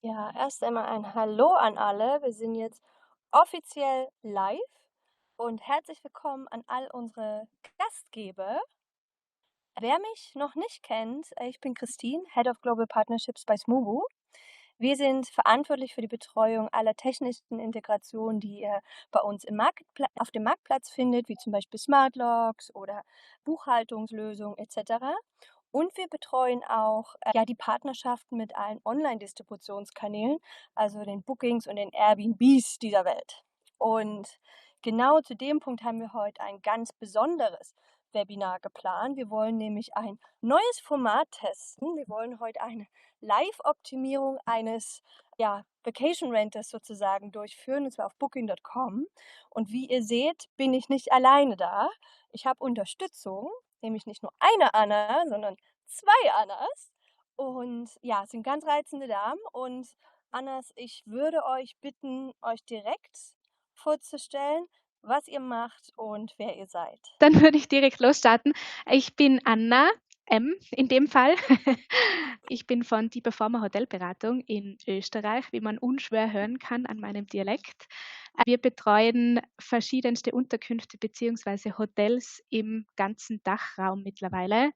Ja, erst einmal ein Hallo an alle. Wir sind jetzt offiziell live und herzlich willkommen an all unsere Gastgeber. Wer mich noch nicht kennt, ich bin Christine, Head of Global Partnerships bei Smoobu. Wir sind verantwortlich für die Betreuung aller technischen Integrationen, die ihr bei uns auf dem Marktplatz findet, wie zum Beispiel Smart Logs oder Buchhaltungslösungen etc. Und wir betreuen auch die Partnerschaften mit allen Online-Distributionskanälen, also den Bookings und den Airbnbs dieser Welt. Und genau zu dem Punkt haben wir heute ein ganz besonderes Webinar geplant. Wir wollen nämlich ein neues Format testen. Wir wollen heute eine Live-Optimierung eines Vacation Renters sozusagen durchführen, und zwar auf Booking.com. Und wie ihr seht, bin ich nicht alleine da. Ich habe Unterstützung, nämlich nicht nur eine Anna, sondern zwei Annas. Und ja, es sind ganz reizende Damen. Und Annas, ich würde euch bitten, euch direkt vorzustellen, was ihr macht und wer ihr seid. Dann würde ich direkt losstarten. Ich bin Anna M. in dem Fall. Ich bin von Die Performer Beratung in Österreich, wie man unschwer hören kann an meinem Dialekt. Wir betreuen verschiedenste Unterkünfte bzw. Hotels im ganzen Dachraum mittlerweile.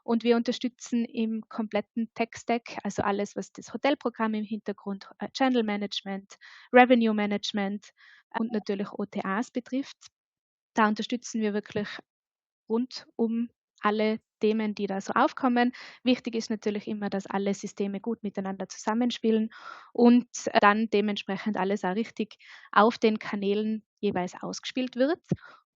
Und wir unterstützen im kompletten Tech-Stack, also alles, was das Hotelprogramm im Hintergrund, Channel Management, Revenue Management und natürlich OTAs betrifft. Da unterstützen wir wirklich rund um alle Themen, die da so aufkommen. Wichtig ist natürlich immer, dass alle Systeme gut miteinander zusammenspielen und dann dementsprechend alles auch richtig auf den Kanälen jeweils ausgespielt wird.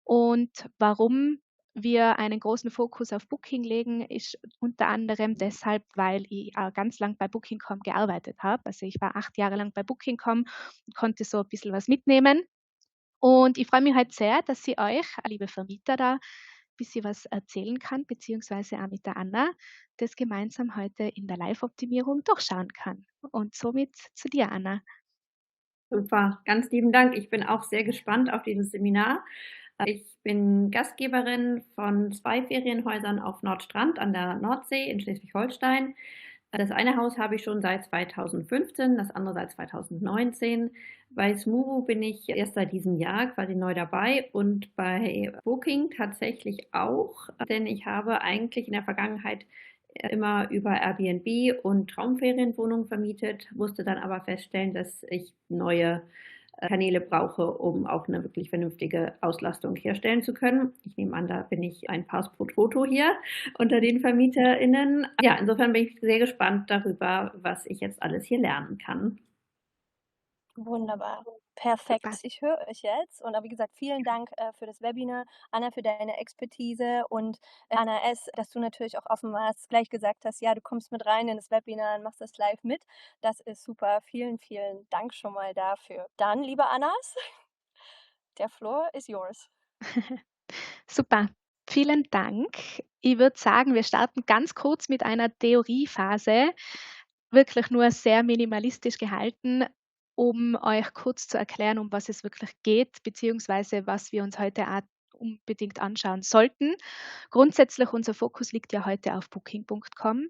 Und warum wir einen großen Fokus auf Booking legen, ist unter anderem deshalb, weil ich auch ganz lang bei Booking.com gearbeitet habe. Also ich war 8 Jahre lang bei Booking.com und konnte so ein bisschen was mitnehmen. Und ich freue mich halt sehr, dass ich euch, liebe Vermieter, da ein bisschen was erzählen kann, beziehungsweise auch mit der Anna, das gemeinsam heute in der Live-Optimierung durchschauen kann. Und somit zu dir, Anna. Super, ganz lieben Dank. Ich bin auch sehr gespannt auf dieses Seminar. Ich bin Gastgeberin von 2 Ferienhäusern auf Nordstrand an der Nordsee in Schleswig-Holstein. Das eine Haus habe ich schon seit 2015, das andere seit 2019. Bei Smoobu bin ich erst seit diesem Jahr quasi neu dabei und bei Booking tatsächlich auch, denn ich habe eigentlich in der Vergangenheit immer über Airbnb und Traumferienwohnungen vermietet, musste dann aber feststellen, dass ich neue Kanäle brauche, um auch eine wirklich vernünftige Auslastung herstellen zu können. Ich nehme an, da bin ich ein Pass pro Toto hier unter den VermieterInnen. Ja, insofern bin ich sehr gespannt darüber, was ich jetzt alles hier lernen kann. Wunderbar. Super. Perfekt. Ich höre euch jetzt. Und wie gesagt, vielen Dank für das Webinar, Anna, für deine Expertise und Anna S., dass du natürlich auch offen warst, gleich gesagt hast, ja, du kommst mit rein in das Webinar und machst das live mit. Das ist super. Vielen, vielen Dank schon mal dafür. Dann, liebe Annas, der Floor is yours. Super. Vielen Dank. Ich würde sagen, wir starten ganz kurz mit einer Theoriephase, wirklich nur sehr minimalistisch gehalten, um euch kurz zu erklären, um was es wirklich geht, beziehungsweise was wir uns heute auch unbedingt anschauen sollten. Grundsätzlich unser Fokus liegt ja heute auf Booking.com.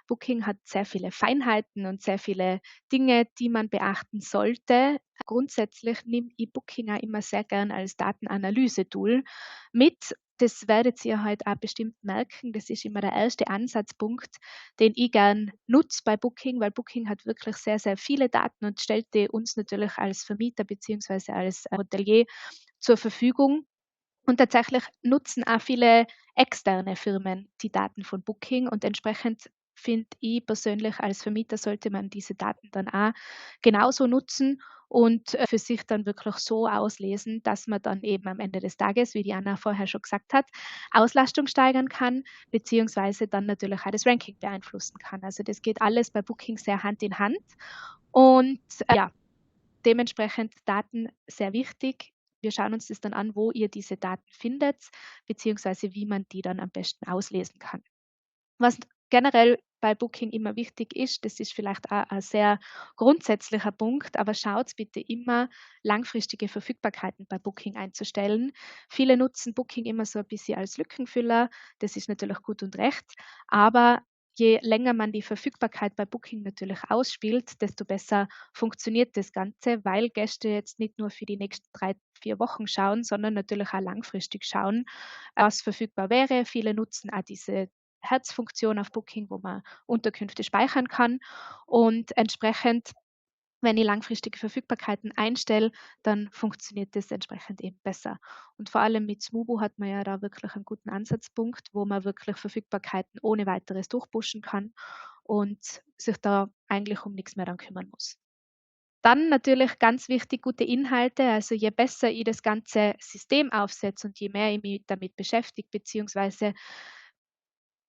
Booking hat sehr viele Feinheiten und sehr viele Dinge, die man beachten sollte. Grundsätzlich nehme ich Booking auch immer sehr gern als Datenanalyse-Tool mit. Das werdet ihr heute auch bestimmt merken. Das ist immer der erste Ansatzpunkt, den ich gern nutze bei Booking, weil Booking hat wirklich sehr, sehr viele Daten und stellt die uns natürlich als Vermieter bzw. als Hotelier zur Verfügung. Und tatsächlich nutzen auch viele externe Firmen die Daten von Booking und entsprechend finde ich persönlich, als Vermieter sollte man diese Daten dann auch genauso nutzen und für sich dann wirklich so auslesen, dass man dann eben am Ende des Tages, wie die Anna vorher schon gesagt hat, Auslastung steigern kann, beziehungsweise dann natürlich auch das Ranking beeinflussen kann. Also das geht alles bei Booking sehr Hand in Hand und ja, dementsprechend Daten sehr wichtig. Wir schauen uns das dann an, wo ihr diese Daten findet, beziehungsweise wie man die dann am besten auslesen kann. Was generell bei Booking immer wichtig ist, das ist vielleicht auch ein sehr grundsätzlicher Punkt, aber schaut bitte immer, langfristige Verfügbarkeiten bei Booking einzustellen. Viele nutzen Booking immer so ein bisschen als Lückenfüller, das ist natürlich gut und recht, aber je länger man die Verfügbarkeit bei Booking natürlich ausspielt, desto besser funktioniert das Ganze, weil Gäste jetzt nicht nur für die nächsten 3, 4 Wochen schauen, sondern natürlich auch langfristig schauen, was verfügbar wäre. Viele nutzen auch diese Herzfunktion auf Booking, wo man Unterkünfte speichern kann, und entsprechend, wenn ich langfristige Verfügbarkeiten einstelle, dann funktioniert das entsprechend eben besser. Und vor allem mit Smoobu hat man ja da wirklich einen guten Ansatzpunkt, wo man wirklich Verfügbarkeiten ohne Weiteres durchpushen kann und sich da eigentlich um nichts mehr dann kümmern muss. Dann natürlich ganz wichtig, gute Inhalte. Also je besser ich das ganze System aufsetze und je mehr ich mich damit beschäftige, beziehungsweise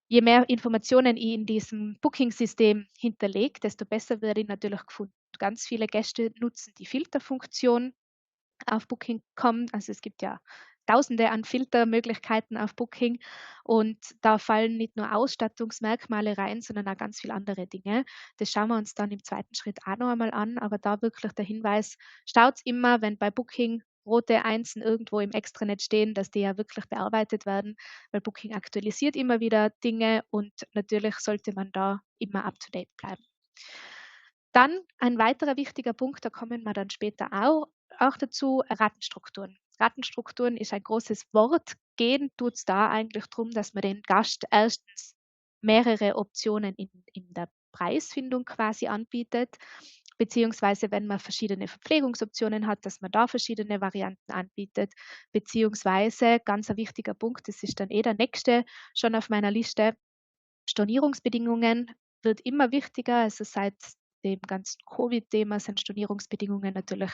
je mehr Informationen ich in diesem Booking-System hinterlege, desto besser werde ich natürlich gefunden. Ganz viele Gäste nutzen die Filterfunktion auf Booking.com. Also es gibt ja Tausende an Filtermöglichkeiten auf Booking, und da fallen nicht nur Ausstattungsmerkmale rein, sondern auch ganz viele andere Dinge. Das schauen wir uns dann im zweiten Schritt auch noch einmal an, aber da wirklich der Hinweis: Schaut immer, wenn bei Booking rote Einsen irgendwo im Extranet stehen, dass die ja wirklich bearbeitet werden, weil Booking aktualisiert immer wieder Dinge und natürlich sollte man da immer up to date bleiben. Dann ein weiterer wichtiger Punkt, da kommen wir dann später auch dazu, Ratenstrukturen. Ratenstrukturen ist ein großes Wort. Gehen tut es da eigentlich darum, dass man den Gast erstens mehrere Optionen in der Preisfindung quasi anbietet, beziehungsweise wenn man verschiedene Verpflegungsoptionen hat, dass man da verschiedene Varianten anbietet, beziehungsweise ganz ein wichtiger Punkt, das ist dann der nächste schon auf meiner Liste: Stornierungsbedingungen wird immer wichtiger. Also seit dem ganzen Covid-Thema sind Stornierungsbedingungen natürlich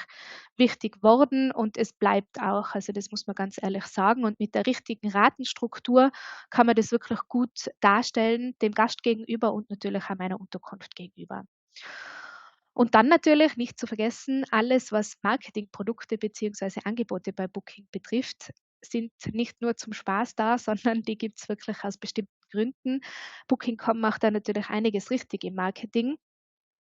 wichtig worden, und es bleibt auch. Also das muss man ganz ehrlich sagen. Und mit der richtigen Ratenstruktur kann man das wirklich gut darstellen, dem Gast gegenüber und natürlich auch meiner Unterkunft gegenüber. Und dann natürlich nicht zu vergessen, alles, was Marketingprodukte bzw. Angebote bei Booking betrifft, sind nicht nur zum Spaß da, sondern die gibt es wirklich aus bestimmten Gründen. Booking.com macht da natürlich einiges richtig im Marketing.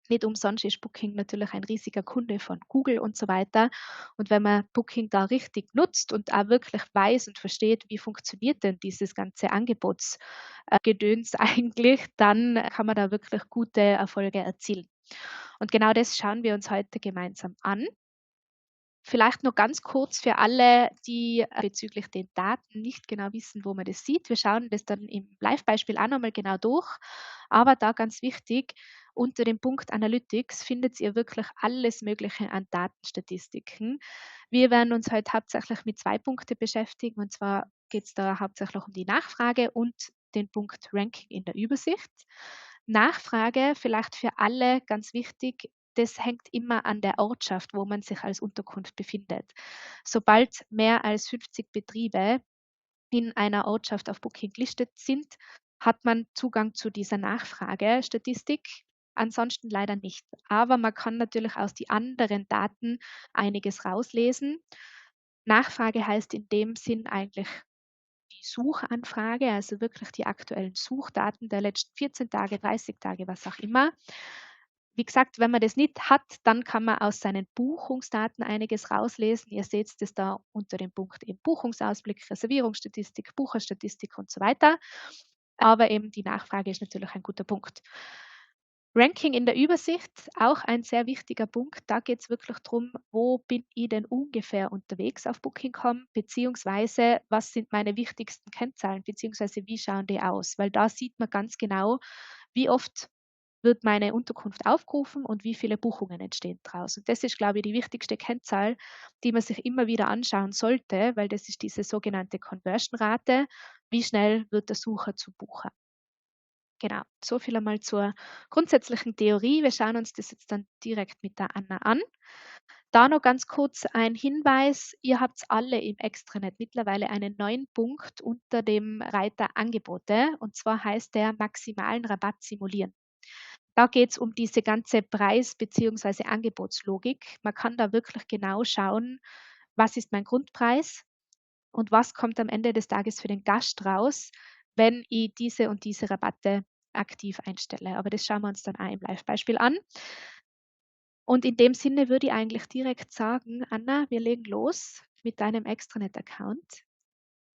Nicht umsonst ist Booking natürlich ein riesiger Kunde von Google und so weiter. Und wenn man Booking da richtig nutzt und auch wirklich weiß und versteht, wie funktioniert denn dieses ganze Angebotsgedöns eigentlich, dann kann man da wirklich gute Erfolge erzielen. Und genau das schauen wir uns heute gemeinsam an. Vielleicht noch ganz kurz für alle, die bezüglich den Daten nicht genau wissen, wo man das sieht. Wir schauen das dann im Live-Beispiel auch nochmal genau durch. Aber da ganz wichtig: Unter dem Punkt Analytics findet ihr wirklich alles Mögliche an Datenstatistiken. Wir werden uns heute hauptsächlich mit 2 Punkten beschäftigen. Und zwar geht es da hauptsächlich um die Nachfrage und den Punkt Ranking in der Übersicht. Nachfrage, vielleicht für alle ganz wichtig: Das hängt immer an der Ortschaft, wo man sich als Unterkunft befindet. Sobald mehr als 50 Betriebe in einer Ortschaft auf Booking gelistet sind, hat man Zugang zu dieser Nachfragestatistik. Ansonsten leider nicht. Aber man kann natürlich aus den anderen Daten einiges rauslesen. Nachfrage heißt in dem Sinn eigentlich die Suchanfrage, also wirklich die aktuellen Suchdaten der letzten 14 Tage, 30 Tage, was auch immer. Wie gesagt, wenn man das nicht hat, dann kann man aus seinen Buchungsdaten einiges rauslesen. Ihr seht das da unter dem Punkt eben Buchungsausblick, Reservierungsstatistik, Bucherstatistik und so weiter. Aber eben die Nachfrage ist natürlich ein guter Punkt. Ranking in der Übersicht, auch ein sehr wichtiger Punkt. Da geht es wirklich darum, wo bin ich denn ungefähr unterwegs auf Booking.com, beziehungsweise was sind meine wichtigsten Kennzahlen, beziehungsweise wie schauen die aus? Weil da sieht man ganz genau, wie oft wird meine Unterkunft aufgerufen und wie viele Buchungen entstehen daraus. Und das ist, glaube ich, die wichtigste Kennzahl, die man sich immer wieder anschauen sollte, weil das ist diese sogenannte Conversion-Rate. Wie schnell wird der Sucher zu Bucher? Genau, so viel einmal zur grundsätzlichen Theorie. Wir schauen uns das jetzt dann direkt mit der Anna an. Da noch ganz kurz ein Hinweis: Ihr habt alle im Extranet mittlerweile einen neuen Punkt unter dem Reiter Angebote, und zwar heißt der maximalen Rabatt simulieren. Da geht es um diese ganze Preis- bzw. Angebotslogik. Man kann da wirklich genau schauen, was ist mein Grundpreis und was kommt am Ende des Tages für den Gast raus, wenn ich diese und diese Rabatte aktiv einstelle. Aber das schauen wir uns dann auch im Live-Beispiel an. Und in dem Sinne würde ich eigentlich direkt sagen: Anna, wir legen los mit deinem Extranet-Account.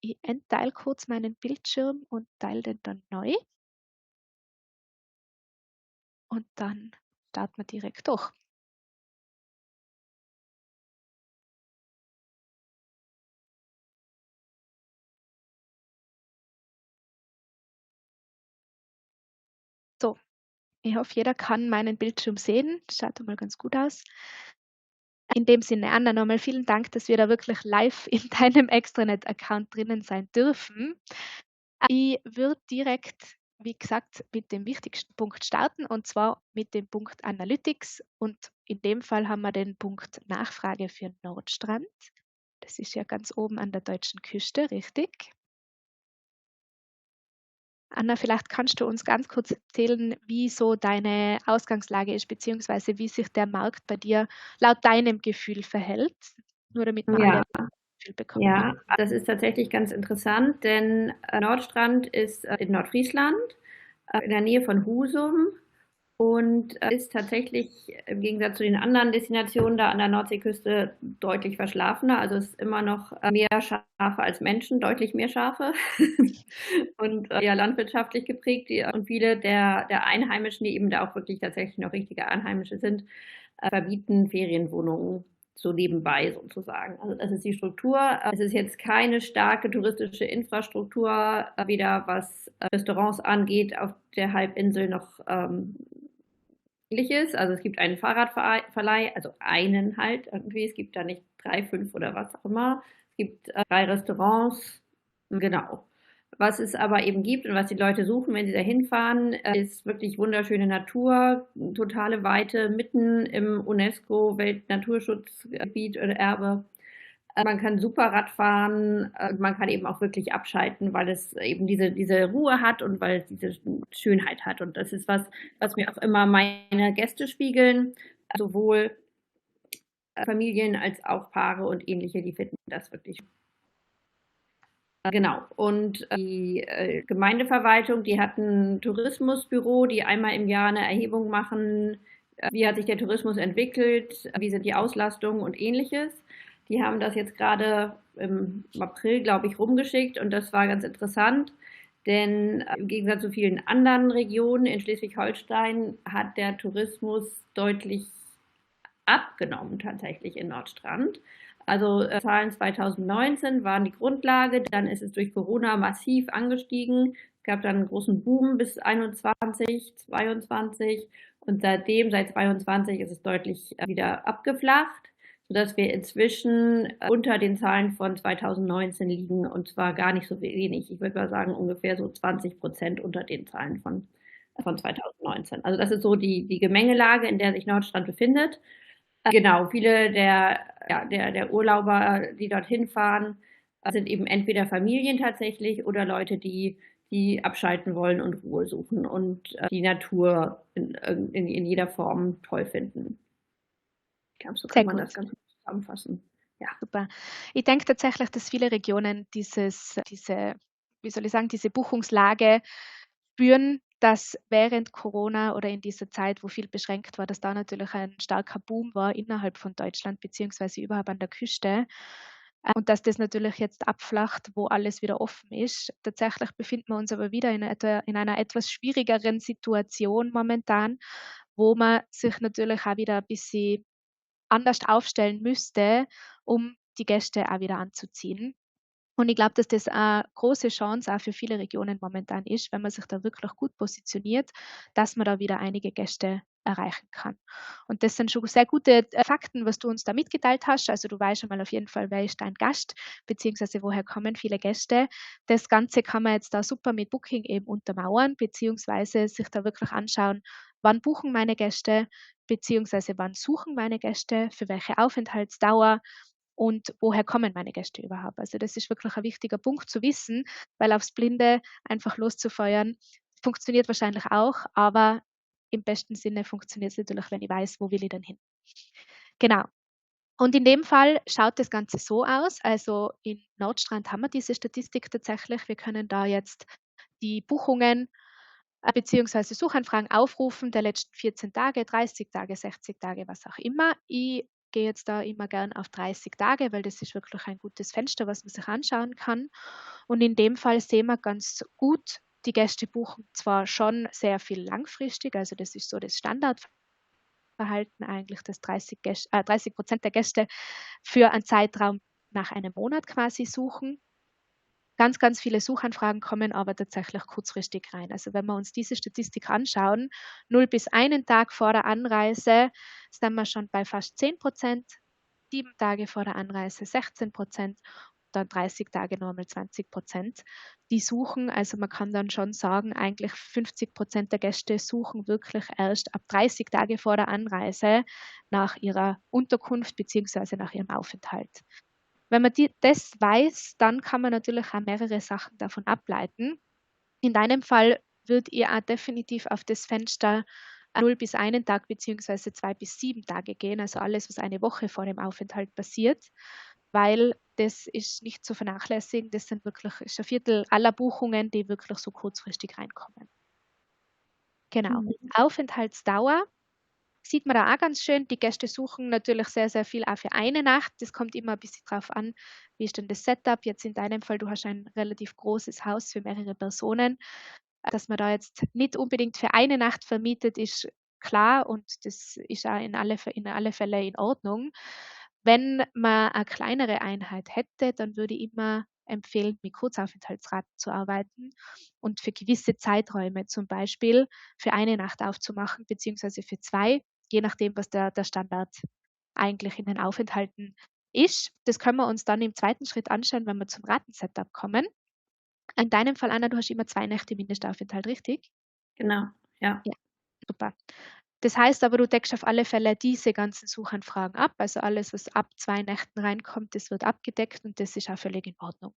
Ich entteile kurz meinen Bildschirm und teile den dann neu. und dann starten wir direkt durch. So, ich hoffe, jeder kann meinen Bildschirm sehen. Schaut einmal ganz gut aus. In dem Sinne, Anna, nochmal vielen Dank, dass wir da wirklich live in deinem Extranet-Account drinnen sein dürfen. Ich würde direkt, wie gesagt, mit dem wichtigsten Punkt starten, und zwar mit dem Punkt Analytics. Und in dem Fall haben wir den Punkt Nachfrage für Nordstrand. Das ist ja ganz oben an der deutschen Küste, richtig? Anna, vielleicht kannst du uns ganz kurz erzählen, wie so deine Ausgangslage ist, beziehungsweise wie sich der Markt bei dir laut deinem Gefühl verhält, nur damit wir alle Ja, ein Gefühl bekommen. ja, das ist tatsächlich ganz interessant, denn Nordstrand ist in Nordfriesland, in der Nähe von Husum und ist tatsächlich im Gegensatz zu den anderen Destinationen da an der Nordseeküste deutlich verschlafener. Also es ist immer noch mehr Schafe als Menschen, deutlich mehr Schafe und ja, landwirtschaftlich geprägt. Und viele der Einheimischen, die eben da auch wirklich tatsächlich noch richtige Einheimische sind, verbieten Ferienwohnungen so nebenbei sozusagen. Also das ist die Struktur. Es ist jetzt keine starke touristische Infrastruktur, weder was Restaurants angeht, auf der Halbinsel noch ähnliches. Also es gibt einen Fahrradverleih, also einen halt irgendwie. Es gibt da nicht 3, 5 oder was auch immer. Es gibt 3 Restaurants, genau. Was es aber eben gibt und was die Leute suchen, wenn sie da hinfahren, ist wirklich wunderschöne Natur, totale Weite, mitten im UNESCO-Weltnaturschutzgebiet oder Erbe. Man kann super Rad fahren, man kann eben auch wirklich abschalten, weil es eben diese Ruhe hat und weil es diese Schönheit hat. Und das ist was mir auch immer meine Gäste spiegeln, sowohl Familien als auch Paare und ähnliche, die finden das wirklich. Genau. Und die Gemeindeverwaltung, die hat ein Tourismusbüro, die einmal im Jahr eine Erhebung machen, wie hat sich der Tourismus entwickelt, wie sind die Auslastungen und ähnliches. Die haben das jetzt gerade im April, glaube ich, rumgeschickt und das war ganz interessant, denn im Gegensatz zu vielen anderen Regionen in Schleswig-Holstein hat der Tourismus deutlich abgenommen tatsächlich in Nordstrand. Also Zahlen 2019 waren die Grundlage, dann ist es durch Corona massiv angestiegen. Es gab dann einen großen Boom bis 21, 22 und seitdem, seit 22, ist es deutlich wieder abgeflacht, sodass wir inzwischen unter den Zahlen von 2019 liegen und zwar gar nicht so wenig. Ich würde mal sagen, ungefähr so 20% unter den Zahlen von 2019. Also das ist so die Gemengelage, in der sich Nordstrand befindet. Genau, viele der Urlauber, die dorthin fahren, sind eben entweder Familien tatsächlich oder Leute, die abschalten wollen und Ruhe suchen und die Natur in jeder Form toll finden. Ich glaube, so Sehr kann man gut. das ganz gut zusammenfassen. Ja. Super. Ich denke tatsächlich, dass viele Regionen diese, wie soll ich sagen, diese Buchungslage spüren, dass während Corona oder in dieser Zeit, wo viel beschränkt war, dass da natürlich ein starker Boom war innerhalb von Deutschland beziehungsweise überhaupt an der Küste. Und dass das natürlich jetzt abflacht, wo alles wieder offen ist. Tatsächlich befinden wir uns aber wieder in einer etwas schwierigeren Situation momentan, wo man sich natürlich auch wieder ein bisschen anders aufstellen müsste, um die Gäste auch wieder anzuziehen. Und ich glaube, dass das eine große Chance auch für viele Regionen momentan ist, wenn man sich da wirklich gut positioniert, dass man da wieder einige Gäste erreichen kann. Und das sind schon sehr gute Fakten, was du uns da mitgeteilt hast. Also du weißt schon mal auf jeden Fall, wer ist dein Gast, beziehungsweise woher kommen viele Gäste. Das Ganze kann man jetzt da super mit Booking eben untermauern, beziehungsweise sich da wirklich anschauen, wann buchen meine Gäste, beziehungsweise wann suchen meine Gäste, für welche Aufenthaltsdauer und woher kommen meine Gäste überhaupt. Also das ist wirklich ein wichtiger Punkt zu wissen, weil aufs Blinde einfach loszufeuern, funktioniert wahrscheinlich auch, aber im besten Sinne funktioniert es natürlich, wenn ich weiß, wo will ich denn hin. Genau. Und in dem Fall schaut das Ganze so aus. Also in Nordstrand haben wir diese Statistik tatsächlich. Wir können da jetzt die Buchungen beziehungsweise Suchanfragen aufrufen der letzten 14 Tage, 30 Tage, 60 Tage, was auch immer. Ich gehe jetzt da immer gern auf 30 Tage, weil das ist wirklich ein gutes Fenster, was man sich anschauen kann. Und in dem Fall sehen wir ganz gut, Die Gäste buchen zwar schon sehr viel langfristig, also das ist so das Standardverhalten eigentlich, dass 30% der Gäste für einen Zeitraum nach einem Monat quasi suchen. Ganz, ganz viele Suchanfragen kommen aber tatsächlich kurzfristig rein. Also wenn wir uns diese Statistik anschauen, 0 bis 1 Tag vor der Anreise sind wir schon bei fast 10%, 7 Tage vor der Anreise 16%, dann 30 Tage nochmal 20%. Die suchen, also man kann dann schon sagen, eigentlich 50% der Gäste suchen wirklich erst ab 30 Tage vor der Anreise nach ihrer Unterkunft beziehungsweise nach ihrem Aufenthalt. Wenn man das weiß, dann kann man natürlich auch mehrere Sachen davon ableiten. In deinem Fall würdet ihr auch definitiv auf das Fenster 0 bis 1 Tag beziehungsweise 2 bis 7 Tage gehen, also alles, was eine Woche vor dem Aufenthalt passiert, weil das ist nicht zu vernachlässigen. Das ist ein Viertel aller Buchungen, die wirklich so kurzfristig reinkommen. Genau. Aufenthaltsdauer sieht man da auch ganz schön. Die Gäste suchen natürlich sehr, sehr viel auch für eine Nacht. Das kommt immer ein bisschen drauf an, wie ist denn das Setup. Jetzt in deinem Fall, du hast ein relativ großes Haus für mehrere Personen. Dass man da jetzt nicht unbedingt für eine Nacht vermietet, ist klar und das ist auch in alle Fälle in Ordnung. Wenn man eine kleinere Einheit hätte, dann würde ich immer empfehlen, mit Kurzaufenthaltsraten zu arbeiten und für gewisse Zeiträume zum Beispiel für eine Nacht aufzumachen, beziehungsweise für 2, je nachdem, was der Standard eigentlich in den Aufenthalten ist. Das können wir uns dann im zweiten Schritt anschauen, wenn wir zum Ratensetup kommen. In deinem Fall, Anna, du hast immer 2 Nächte Mindestaufenthalt, richtig? Genau, ja. Ja, super. Das heißt aber, du deckst auf alle Fälle diese ganzen Suchanfragen ab. Also alles, was ab 2 Nächten reinkommt, das wird abgedeckt und das ist auch völlig in Ordnung.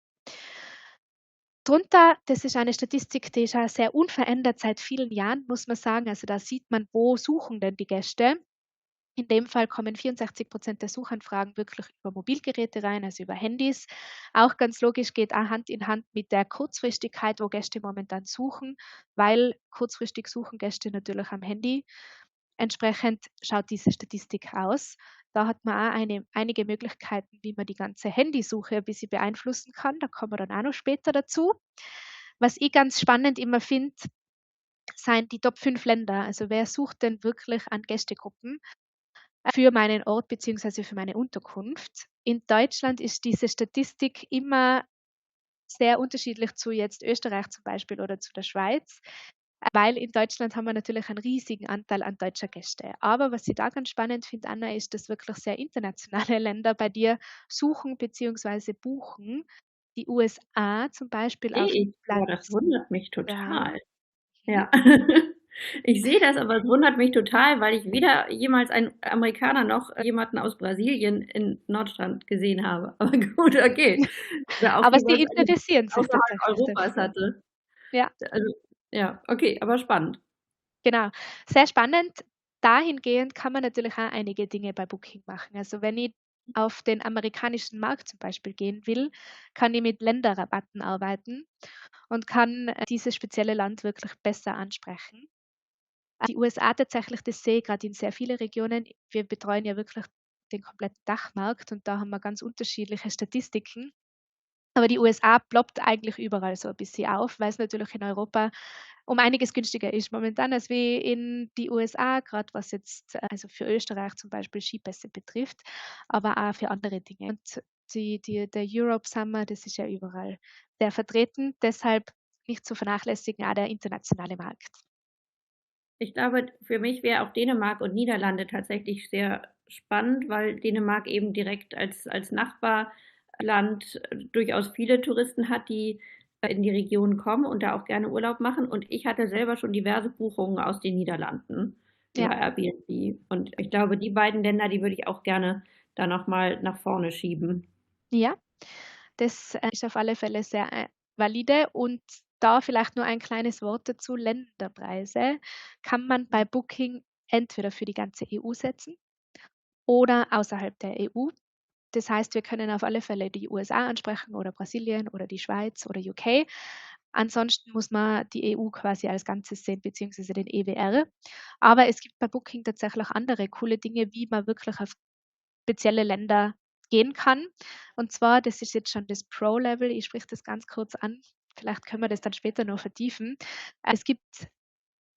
Drunter, das ist eine Statistik, die ist ja sehr unverändert seit vielen Jahren, muss man sagen. Also da sieht man, wo suchen denn die Gäste. In dem Fall kommen 64% der Suchanfragen wirklich über Mobilgeräte rein, also über Handys. Auch ganz logisch, geht auch Hand in Hand mit der Kurzfristigkeit, wo Gäste momentan suchen, weil kurzfristig suchen Gäste natürlich am Handy. Entsprechend schaut diese Statistik aus. Da hat man auch einige Möglichkeiten, wie man die ganze Handysuche ein bisschen beeinflussen kann. Da kommen wir dann auch noch später dazu. Was ich ganz spannend immer finde, sind die Top 5 Länder. Also wer sucht denn wirklich an Gästegruppen für meinen Ort beziehungsweise für meine Unterkunft? In Deutschland ist diese Statistik immer sehr unterschiedlich zu jetzt Österreich zum Beispiel oder zu der Schweiz, weil in Deutschland haben wir natürlich einen riesigen Anteil an deutscher Gäste. Aber was ich da ganz spannend finde, Anna, ist, dass wirklich sehr internationale Länder bei dir suchen beziehungsweise buchen. Die USA zum Beispiel auf Sehe ich, aber das Platz wundert mich 3. total. Ja. Ich sehe das, aber es wundert mich total, weil ich weder jemals einen Amerikaner noch jemanden aus Brasilien in Nordstrand gesehen habe. Aber gut, okay. Oder auch Aber sie jemand interessieren sich außerhalb tatsächlich Europas dafür. hatte. Ja. Also, ja, okay, aber spannend. Genau, sehr spannend. Dahingehend kann man natürlich auch einige Dinge bei Booking machen. Also wenn ich auf den amerikanischen Markt zum Beispiel gehen will, kann ich mit Länderrabatten arbeiten und kann dieses spezielle Land wirklich besser ansprechen. Die USA tatsächlich, das sehe ich gerade in sehr vielen Regionen. Wir betreuen ja wirklich den kompletten Dachmarkt und da haben wir ganz unterschiedliche Statistiken. Aber die USA ploppt eigentlich überall so ein bisschen auf, weil es natürlich in Europa um einiges günstiger ist momentan als wie in die USA, gerade was jetzt also für Österreich zum Beispiel Skipässe betrifft, aber auch für andere Dinge. Und der Europe Summer, das ist ja überall sehr vertreten, deshalb nicht zu vernachlässigen, auch der internationale Markt. Ich glaube, für mich wäre auch Dänemark und Niederlande tatsächlich sehr spannend, weil Dänemark eben direkt als Nachbarland durchaus viele Touristen hat, die in die Region kommen und da auch gerne Urlaub machen. Und ich hatte selber schon diverse Buchungen aus den Niederlanden Ja, über Airbnb. Und ich glaube, die beiden Länder, die würde ich auch gerne da nochmal nach vorne schieben. ja, das ist auf alle Fälle sehr valide und da vielleicht nur ein kleines Wort dazu. Länderpreise kann man bei Booking entweder für die ganze EU setzen oder außerhalb der EU. Das heißt, wir können auf alle Fälle die USA ansprechen oder Brasilien oder die Schweiz oder UK. Ansonsten muss man die EU quasi als Ganzes sehen, beziehungsweise den EWR. Aber es gibt bei Booking tatsächlich auch andere coole Dinge, wie man wirklich auf spezielle Länder gehen kann. Und zwar, das ist jetzt schon das Pro-Level, ich spreche das ganz kurz an. Vielleicht können wir das dann später noch vertiefen. Es gibt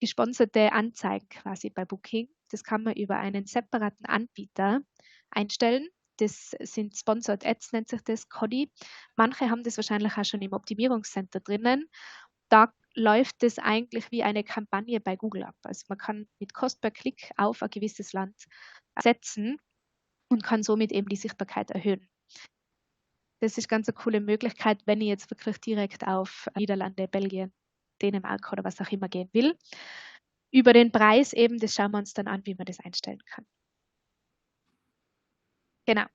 gesponserte Anzeigen quasi bei Booking. Das kann man über einen separaten Anbieter einstellen. Das sind Sponsored Ads, nennt sich das, CODI. Manche haben das wahrscheinlich auch schon im Optimierungscenter drinnen. Da läuft das eigentlich wie eine Kampagne bei Google ab. Also man kann mit Kost per Klick auf ein gewisses Land setzen und kann somit eben die Sichtbarkeit erhöhen. Das ist ganz eine coole Möglichkeit, wenn ich jetzt wirklich direkt auf Niederlande, Belgien, Dänemark oder was auch immer gehen will. Über den Preis eben, das schauen wir uns dann an, wie man das einstellen kann. Genau.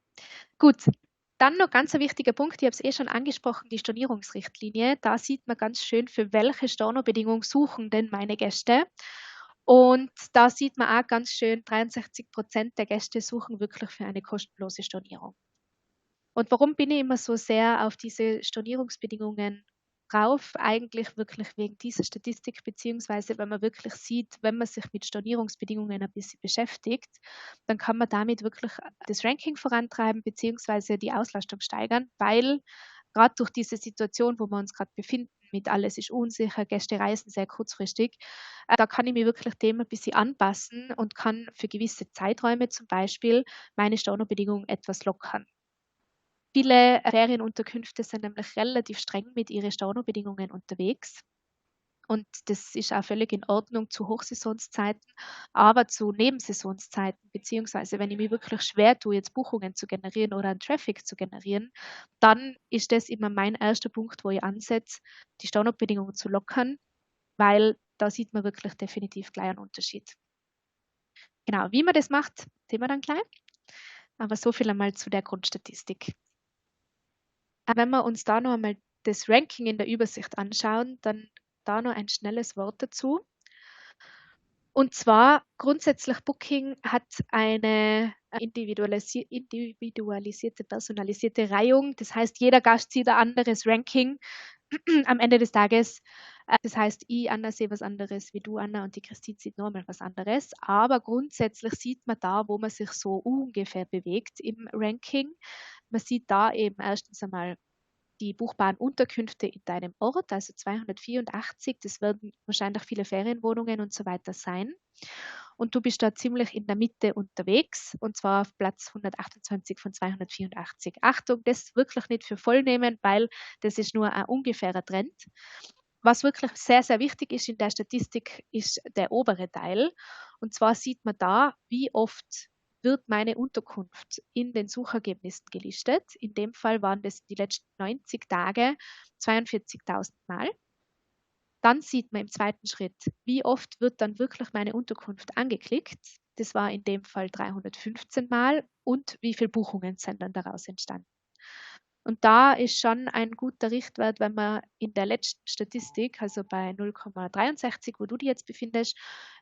Gut. Dann noch ganz ein wichtiger Punkt, ich habe es schon angesprochen, die Stornierungsrichtlinie. Da sieht man ganz schön, für welche Stornobedingung suchen denn meine Gäste. Und da sieht man auch ganz schön, 63% der Gäste suchen wirklich für eine kostenlose Stornierung. Und warum bin ich immer so sehr auf diese Stornierungsbedingungen drauf? Eigentlich wirklich wegen dieser Statistik, beziehungsweise wenn man wirklich sieht, wenn man sich mit Stornierungsbedingungen ein bisschen beschäftigt, dann kann man damit wirklich das Ranking vorantreiben, beziehungsweise die Auslastung steigern, weil gerade durch diese Situation, wo wir uns gerade befinden, mit alles ist unsicher, Gäste reisen sehr kurzfristig, da kann ich mich wirklich dem ein bisschen anpassen und kann für gewisse Zeiträume zum Beispiel meine Stornobedingungen etwas lockern. Viele Ferienunterkünfte sind nämlich relativ streng mit ihren Stornobedingungen unterwegs. Und das ist auch völlig in Ordnung zu Hochsaisonszeiten, aber zu Nebensaisonszeiten, beziehungsweise wenn ich mir wirklich schwer tue, jetzt Buchungen zu generieren oder einen Traffic zu generieren, dann ist das immer mein erster Punkt, wo ich ansetze, die Stornobedingungen zu lockern, weil da sieht man wirklich definitiv gleich einen Unterschied. Genau, wie man das macht, sehen wir dann gleich. Aber so viel einmal zu der Grundstatistik. Wenn wir uns da noch einmal das Ranking in der Übersicht anschauen, dann da noch ein schnelles Wort dazu. Und zwar grundsätzlich Booking hat eine individualisierte, personalisierte Reihung. Das heißt, jeder Gast zieht ein anderes Ranking am Ende des Tages. Das heißt, ich, Anna, sehe was anderes wie du, Anna, und die Christine sieht nochmal was anderes. Aber grundsätzlich sieht man da, wo man sich so ungefähr bewegt im Ranking. Man sieht da eben erstens einmal die buchbaren Unterkünfte in deinem Ort, also 284. Das werden wahrscheinlich viele Ferienwohnungen und so weiter sein. Und du bist da ziemlich in der Mitte unterwegs, und zwar auf Platz 128 von 284. Achtung, das wirklich nicht für voll nehmen, weil das ist nur ein ungefährer Trend. Was wirklich sehr, sehr wichtig ist in der Statistik, ist der obere Teil. Und zwar sieht man da, wie oft wird meine Unterkunft in den Suchergebnissen gelistet. In dem Fall waren das die letzten 90 Tage 42.000 Mal. Dann sieht man im zweiten Schritt, wie oft wird dann wirklich meine Unterkunft angeklickt. Das war in dem Fall 315 Mal. Und wie viele Buchungen sind dann daraus entstanden. Und da ist schon ein guter Richtwert, wenn man in der letzten Statistik, also bei 0,63, wo du dich jetzt befindest,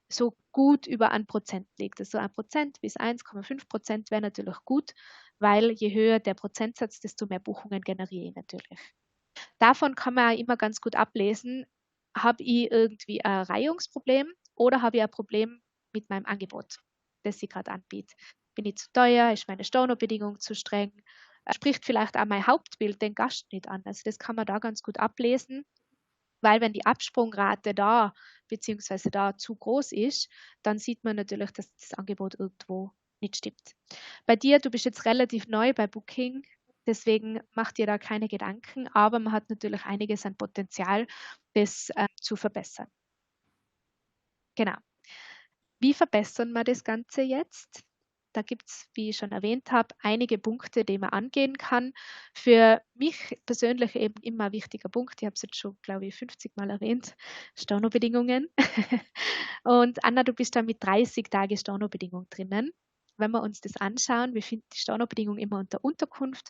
so gut über 1% liegt. Also 1% bis 1,5% wäre natürlich gut, weil je höher der Prozentsatz, desto mehr Buchungen generiere ich natürlich. Davon kann man auch immer ganz gut ablesen, habe ich irgendwie ein Reihungsproblem oder habe ich ein Problem mit meinem Angebot, das ich gerade anbiete. Bin ich zu teuer? Ist meine Stornobedingung zu streng? Spricht vielleicht auch mein Hauptbild den Gast nicht an. Also das kann man da ganz gut ablesen, weil wenn die Absprungrate da beziehungsweise da zu groß ist, dann sieht man natürlich, dass das Angebot irgendwo nicht stimmt. Bei dir, du bist jetzt relativ neu bei Booking, deswegen mach dir da keine Gedanken, aber man hat natürlich einiges an Potenzial, das zu verbessern. Genau. Wie verbessern wir das Ganze jetzt? Da gibt es, wie ich schon erwähnt habe, einige Punkte, die man angehen kann. Für mich persönlich eben immer ein wichtiger Punkt, ich habe es jetzt schon, glaube ich, 50 Mal erwähnt, Stornobedingungen. Und Anna, du bist da mit 30 Tage Stornobedingung drinnen. Wenn wir uns das anschauen, wir finden die Stornobedingung immer unter Unterkunft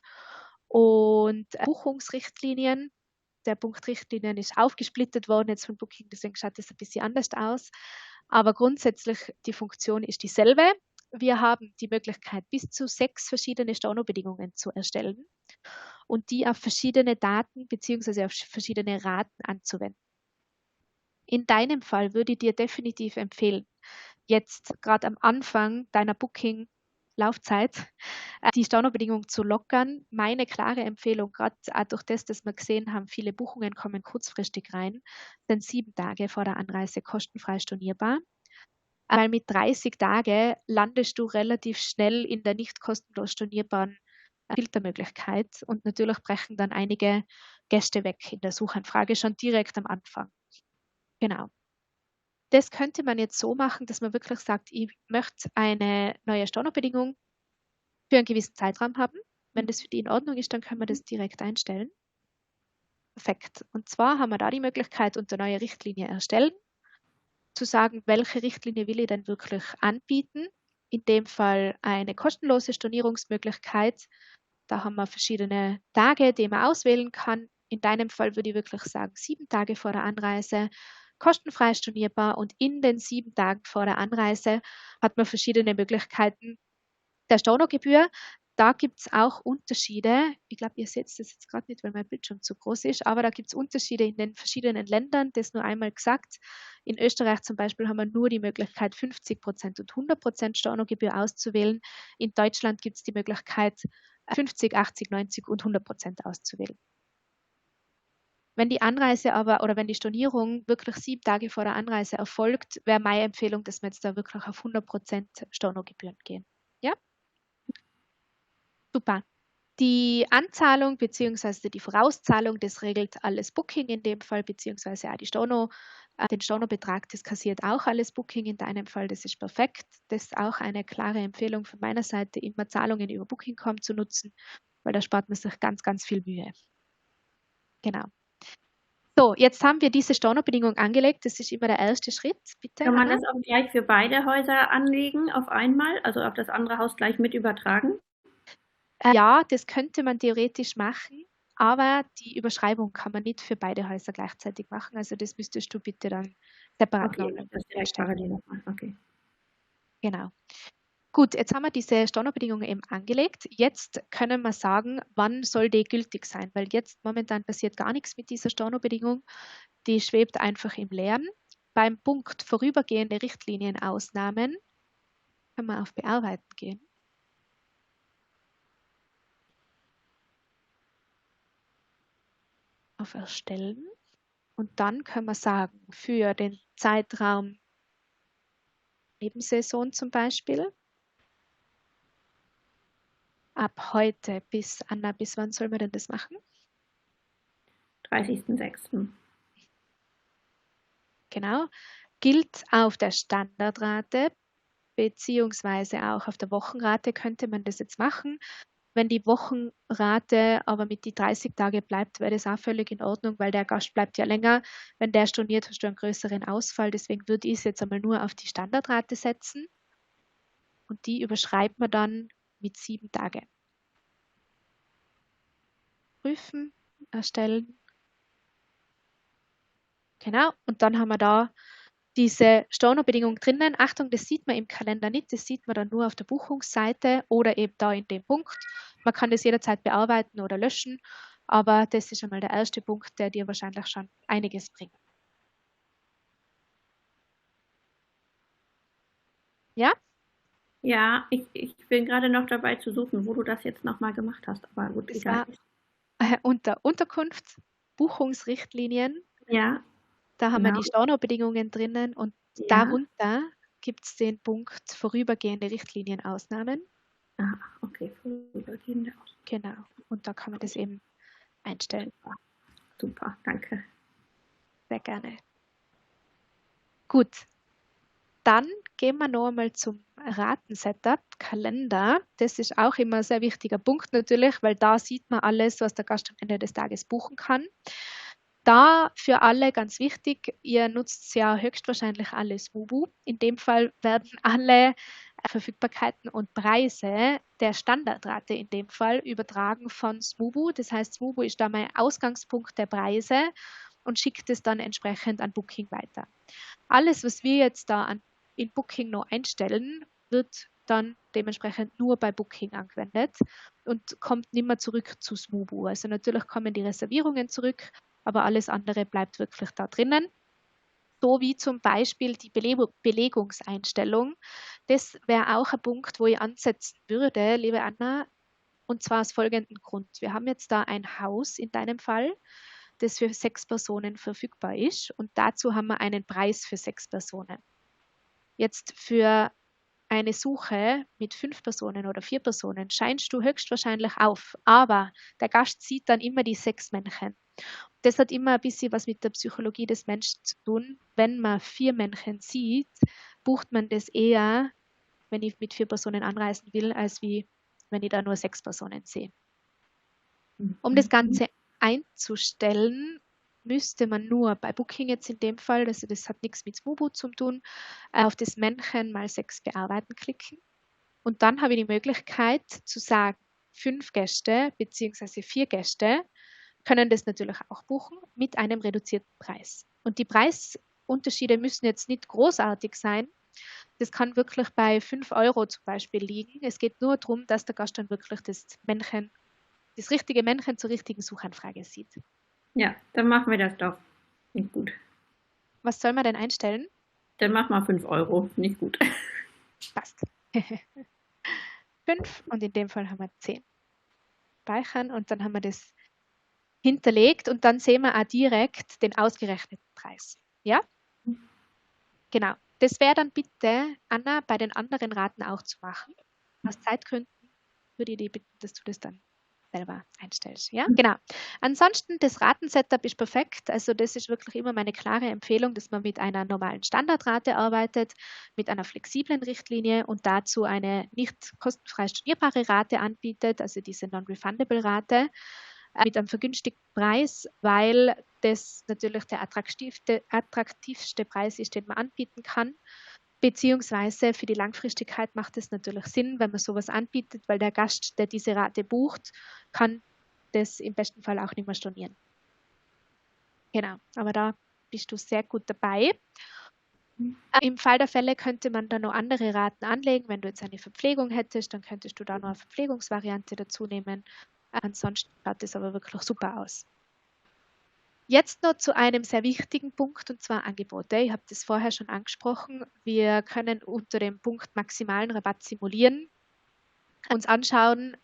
und Buchungsrichtlinien. Der Punkt Richtlinien ist aufgesplittet worden jetzt von Booking, deswegen schaut das ein bisschen anders aus. Aber grundsätzlich die Funktion ist dieselbe. Wir haben die Möglichkeit, bis zu 6 verschiedene Stornobedingungen zu erstellen und die auf verschiedene Daten bzw. auf verschiedene Raten anzuwenden. In deinem Fall würde ich dir definitiv empfehlen, jetzt gerade am Anfang deiner Booking Laufzeit, die Stornobedingung zu lockern. Meine klare Empfehlung, gerade auch durch das, dass wir gesehen haben, viele Buchungen kommen kurzfristig rein, sind 7 Tage vor der Anreise kostenfrei stornierbar. Weil mit 30 Tagen landest du relativ schnell in der nicht kostenlos stornierbaren Filtermöglichkeit und natürlich brechen dann einige Gäste weg in der Suchanfrage schon direkt am Anfang. Genau. Das könnte man jetzt so machen, dass man wirklich sagt, ich möchte eine neue Stornobedingung für einen gewissen Zeitraum haben. Wenn das für die in Ordnung ist, dann können wir das direkt einstellen. Perfekt. Und zwar haben wir da die Möglichkeit, unter neue Richtlinie erstellen, zu sagen, welche Richtlinie will ich denn wirklich anbieten. In dem Fall eine kostenlose Stornierungsmöglichkeit. Da haben wir verschiedene Tage, die man auswählen kann. In deinem Fall würde ich wirklich sagen, 7 Tage vor der Anreise, kostenfrei stornierbar, und in den 7 Tagen vor der Anreise hat man verschiedene Möglichkeiten der Stornogebühr. Da gibt es auch Unterschiede. Ich glaube, ihr seht das jetzt gerade nicht, weil mein Bildschirm zu groß ist, aber da gibt es Unterschiede in den verschiedenen Ländern. Das nur einmal gesagt. In Österreich zum Beispiel haben wir nur die Möglichkeit, 50% und 100% Stornogebühr auszuwählen. In Deutschland gibt es die Möglichkeit, 50, 80, 90 und 100% auszuwählen. Wenn die Anreise aber oder wenn die Stornierung wirklich 7 Tage vor der Anreise erfolgt, wäre meine Empfehlung, dass wir jetzt da wirklich auf 100% Stornogebühren gehen. Ja? Super. Die Anzahlung bzw. die Vorauszahlung, das regelt alles Booking in dem Fall, beziehungsweise auch den Stornobetrag, das kassiert auch alles Booking in deinem Fall, das ist perfekt. Das ist auch eine klare Empfehlung von meiner Seite, immer Zahlungen über Booking.com zu nutzen, weil da spart man sich ganz, ganz viel Mühe. Genau. So, jetzt haben wir diese Stornobedingung angelegt. Das ist immer der erste Schritt. Bitte, Kann man Anna? das auch gleich für beide Häuser anlegen auf einmal, also auf das andere Haus gleich mit übertragen? Ja, das könnte man theoretisch machen, aber die Überschreibung kann man nicht für beide Häuser gleichzeitig machen. Also das müsstest du bitte dann separat Okay, noch das direkt einstellen. parallel nochmal. Okay. Genau. Gut, jetzt haben wir diese Stornobedingungen eben angelegt. Jetzt können wir sagen, wann soll die gültig sein, weil jetzt momentan passiert gar nichts mit dieser Stornobedingung. Die schwebt einfach im Leeren. Beim Punkt vorübergehende Richtlienienausnahmen können wir auf Bearbeiten gehen. Auf Erstellen. Und dann können wir sagen, für den Zeitraum Nebensaison zum Beispiel, ab heute bis, Anna, bis wann soll man denn das machen? 30.06. Genau. Gilt auf der Standardrate beziehungsweise auch auf der Wochenrate könnte man das jetzt machen. Wenn die Wochenrate aber mit die 30 Tage bleibt, wäre das auch völlig in Ordnung, weil der Gast bleibt ja länger. Wenn der storniert, hast du einen größeren Ausfall. Deswegen würde ich es jetzt einmal nur auf die Standardrate setzen. Und die überschreibt man dann mit 7 Tage. Prüfen, erstellen. Genau. Und dann haben wir da diese Stornobedingung drinnen. Achtung, das sieht man im Kalender nicht, das sieht man dann nur auf der Buchungsseite oder eben da in dem Punkt. Man kann das jederzeit bearbeiten oder löschen, aber das ist einmal der erste Punkt, der dir wahrscheinlich schon einiges bringt. Ja? Ja, ich bin gerade noch dabei zu suchen, wo du das jetzt nochmal gemacht hast, aber gut, Das egal. war unter Unterkunft, Buchungsrichtlinien. Ja, Da haben wir genau. die Stornobedingungen drinnen und Ja. darunter gibt es den Punkt vorübergehende Richtlienienausnahmen. Ah, okay, vorübergehende Ausnahmen. Genau. Und da kann man das eben einstellen. Super, super, danke. Sehr gerne. Gut, dann gehen wir noch einmal zum Raten-Setup, Kalender. Das ist auch immer ein sehr wichtiger Punkt natürlich, weil da sieht man alles, was der Gast am Ende des Tages buchen kann. Da für alle ganz wichtig, ihr nutzt ja höchstwahrscheinlich alle Smoobu. In dem Fall werden alle Verfügbarkeiten und Preise der Standardrate in dem Fall übertragen von Smoobu. Das heißt, Smoobu ist da mein Ausgangspunkt der Preise und schickt es dann entsprechend an Booking weiter. Alles, was wir jetzt da in Booking noch einstellen, wird dann dementsprechend nur bei Booking angewendet und kommt nicht mehr zurück zu Smoobu. Also natürlich kommen die Reservierungen zurück, aber alles andere bleibt wirklich da drinnen. So wie zum Beispiel die Belegungseinstellung. das wäre auch ein Punkt, wo ich ansetzen würde, liebe Anna, und zwar aus folgendem Grund. Wir haben jetzt da ein Haus in deinem Fall, das für 6 Personen verfügbar ist, und dazu haben wir einen Preis für 6 Personen. Jetzt für eine Suche mit 5 Personen oder 4 Personen scheinst du höchstwahrscheinlich auf, aber der Gast sieht dann immer die 6 Männchen. Das hat immer ein bisschen was mit der Psychologie des Menschen zu tun. Wenn man 4 Männchen sieht, bucht man das eher, wenn ich mit 4 Personen anreisen will, als wie wenn ich da nur 6 Personen sehe. Um das Ganze einzustellen, müsste man nur bei Booking jetzt in dem Fall, also das hat nichts mit Smoobu zu tun, auf das Männchen mal 6 bearbeiten klicken. Und dann habe ich die Möglichkeit zu sagen, 5 Gäste bzw. 4 Gäste können das natürlich auch buchen mit einem reduzierten Preis. Und die Preisunterschiede müssen jetzt nicht großartig sein. Das kann wirklich bei 5 Euro zum Beispiel liegen. Es geht nur darum, dass der Gast dann wirklich das richtige Männchen zur richtigen Suchanfrage sieht. Ja, dann machen wir das doch. Nicht gut. Was soll man denn einstellen? Dann mach mal 5 Euro. Nicht gut. Passt. 5 und in dem Fall haben wir 10. Speichern und dann haben wir das hinterlegt und dann sehen wir auch direkt den ausgerechneten Preis. Ja? Genau. Das wäre dann bitte, Anna, bei den anderen Raten auch zu machen. Aus Zeitgründen würde ich dir bitten, dass du das dann selber einstellst. Ja, genau. Ansonsten, das Ratensetup ist perfekt. Also das ist wirklich immer meine klare Empfehlung, dass man mit einer normalen Standardrate arbeitet, mit einer flexiblen Richtlinie und dazu eine nicht kostenfrei stornierbare Rate anbietet, also diese Non-Refundable Rate mit einem vergünstigten Preis, weil das natürlich der attraktivste Preis ist, den man anbieten kann. Beziehungsweise für die Langfristigkeit macht es natürlich Sinn, wenn man sowas anbietet, weil der Gast, der diese Rate bucht, kann das im besten Fall auch nicht mehr stornieren. Genau, aber da bist du sehr gut dabei. Im Fall der Fälle könnte man da noch andere Raten anlegen. Wenn du jetzt eine Verpflegung hättest, dann könntest du da noch eine Verpflegungsvariante dazu nehmen. Ansonsten schaut es aber wirklich super aus. Jetzt noch zu einem sehr wichtigen Punkt, und zwar Angebote. Ich habe das vorher schon angesprochen. Wir können unter dem Punkt maximalen Rabatt simulieren, uns anschauen,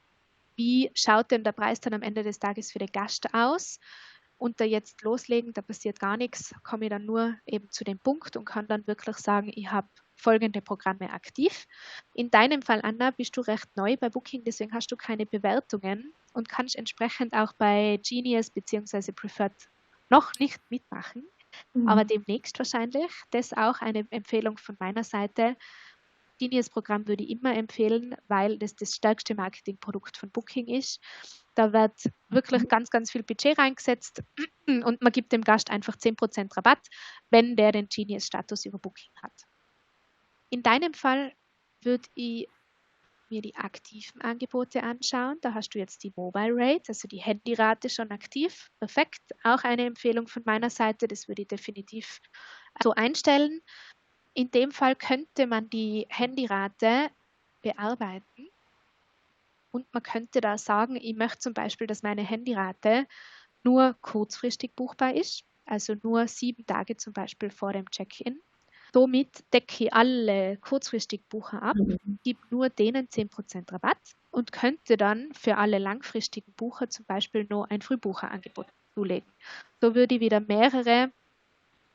wie schaut denn der Preis dann am Ende des Tages für den Gast aus. Und da jetzt loslegen, da passiert gar nichts, komme ich dann nur eben zu dem Punkt und kann dann wirklich sagen, ich habe folgende Programme aktiv. In deinem Fall, Anna, bist du recht neu bei Booking, deswegen hast du keine Bewertungen und kannst entsprechend auch bei Genius bzw. Preferred noch nicht mitmachen, aber demnächst wahrscheinlich. Das ist auch eine Empfehlung von meiner Seite. Genius-Programm würde ich immer empfehlen, weil das stärkste Marketingprodukt von Booking ist. Da wird wirklich ganz, ganz viel Budget reingesetzt und man gibt dem Gast einfach 10% Rabatt, wenn der den Genius-Status über Booking hat. In deinem Fall würde ich mir die aktiven Angebote anschauen. Da hast du jetzt die Mobile Rate, also die Handyrate schon aktiv. Perfekt. Auch eine Empfehlung von meiner Seite. Das würde ich definitiv so einstellen. In dem Fall könnte man die Handyrate bearbeiten und man könnte da sagen, ich möchte zum Beispiel, dass meine Handyrate nur kurzfristig buchbar ist, also nur 7 Tage zum Beispiel vor dem Check-in. Somit decke ich alle kurzfristig Bucher ab, gebe nur denen 10% Rabatt und könnte dann für alle langfristigen Bucher zum Beispiel noch ein Frühbucherangebot zulegen. So würde ich wieder mehrere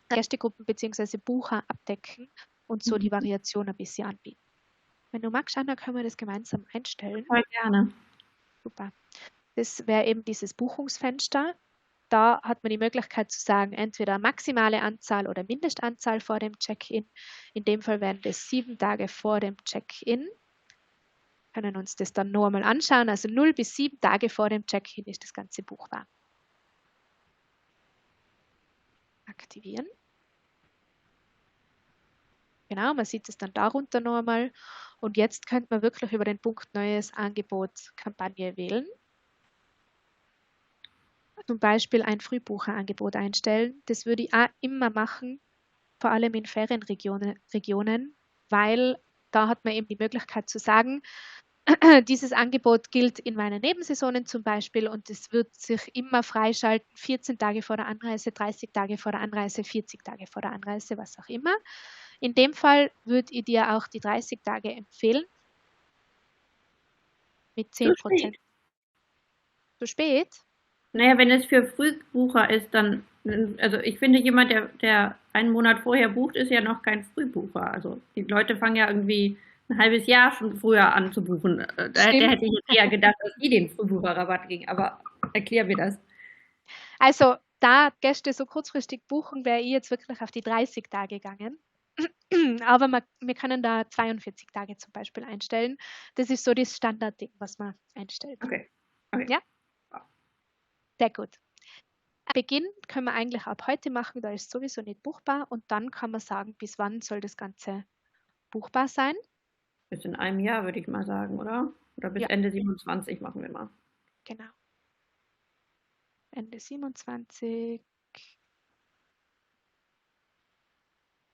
Gästegruppen bzw. Bucher abdecken und so die Variation ein bisschen anbieten. Wenn du magst, Anna, können wir das gemeinsam einstellen. Voll gerne. Super. Das wäre eben dieses Buchungsfenster. Da hat man die Möglichkeit zu sagen, entweder maximale Anzahl oder Mindestanzahl vor dem Check-in. In dem Fall wären das 7 Tage vor dem Check-in. Wir können uns das dann noch einmal anschauen. Also 0 bis 7 Tage vor dem Check-in ist das Ganze buchbar. Aktivieren. Genau, man sieht es dann darunter noch einmal. Und jetzt könnte man wirklich über den Punkt Neues Angebot Kampagne wählen. Zum Beispiel ein Frühbucherangebot einstellen. Das würde ich auch immer machen, vor allem in Ferienregionen, weil da hat man eben die Möglichkeit zu sagen, dieses Angebot gilt in meinen Nebensaisonen zum Beispiel und es wird sich immer freischalten, 14 Tage vor der Anreise, 30 Tage vor der Anreise, 40 Tage vor der Anreise, was auch immer. In dem Fall würde ich dir auch die 30 Tage empfehlen. Mit Zu 10%. spät. Zu spät? Naja, wenn es für Frühbucher ist, dann, also ich finde, jemand, der einen Monat vorher bucht, ist ja noch kein Frühbucher. Also die Leute fangen ja irgendwie ein halbes Jahr schon früher an zu buchen. Da Stimmt. hätte ich jetzt eher gedacht, dass die den Frühbucherrabatt ging, aber erklär mir das. Also, da Gäste so kurzfristig buchen, wäre ich jetzt wirklich auf die 30 Tage gegangen. Aber wir können da 42 Tage zum Beispiel einstellen. Das ist so das Standardding, was man einstellt. Okay. Ja? Sehr gut. Beginn können wir eigentlich ab heute machen, da ist sowieso nicht buchbar. Und dann kann man sagen, bis wann soll das Ganze buchbar sein. Bis in einem Jahr, würde ich mal sagen, oder? Oder bis Ja. Ende 27 machen wir mal. Genau. Ende 27.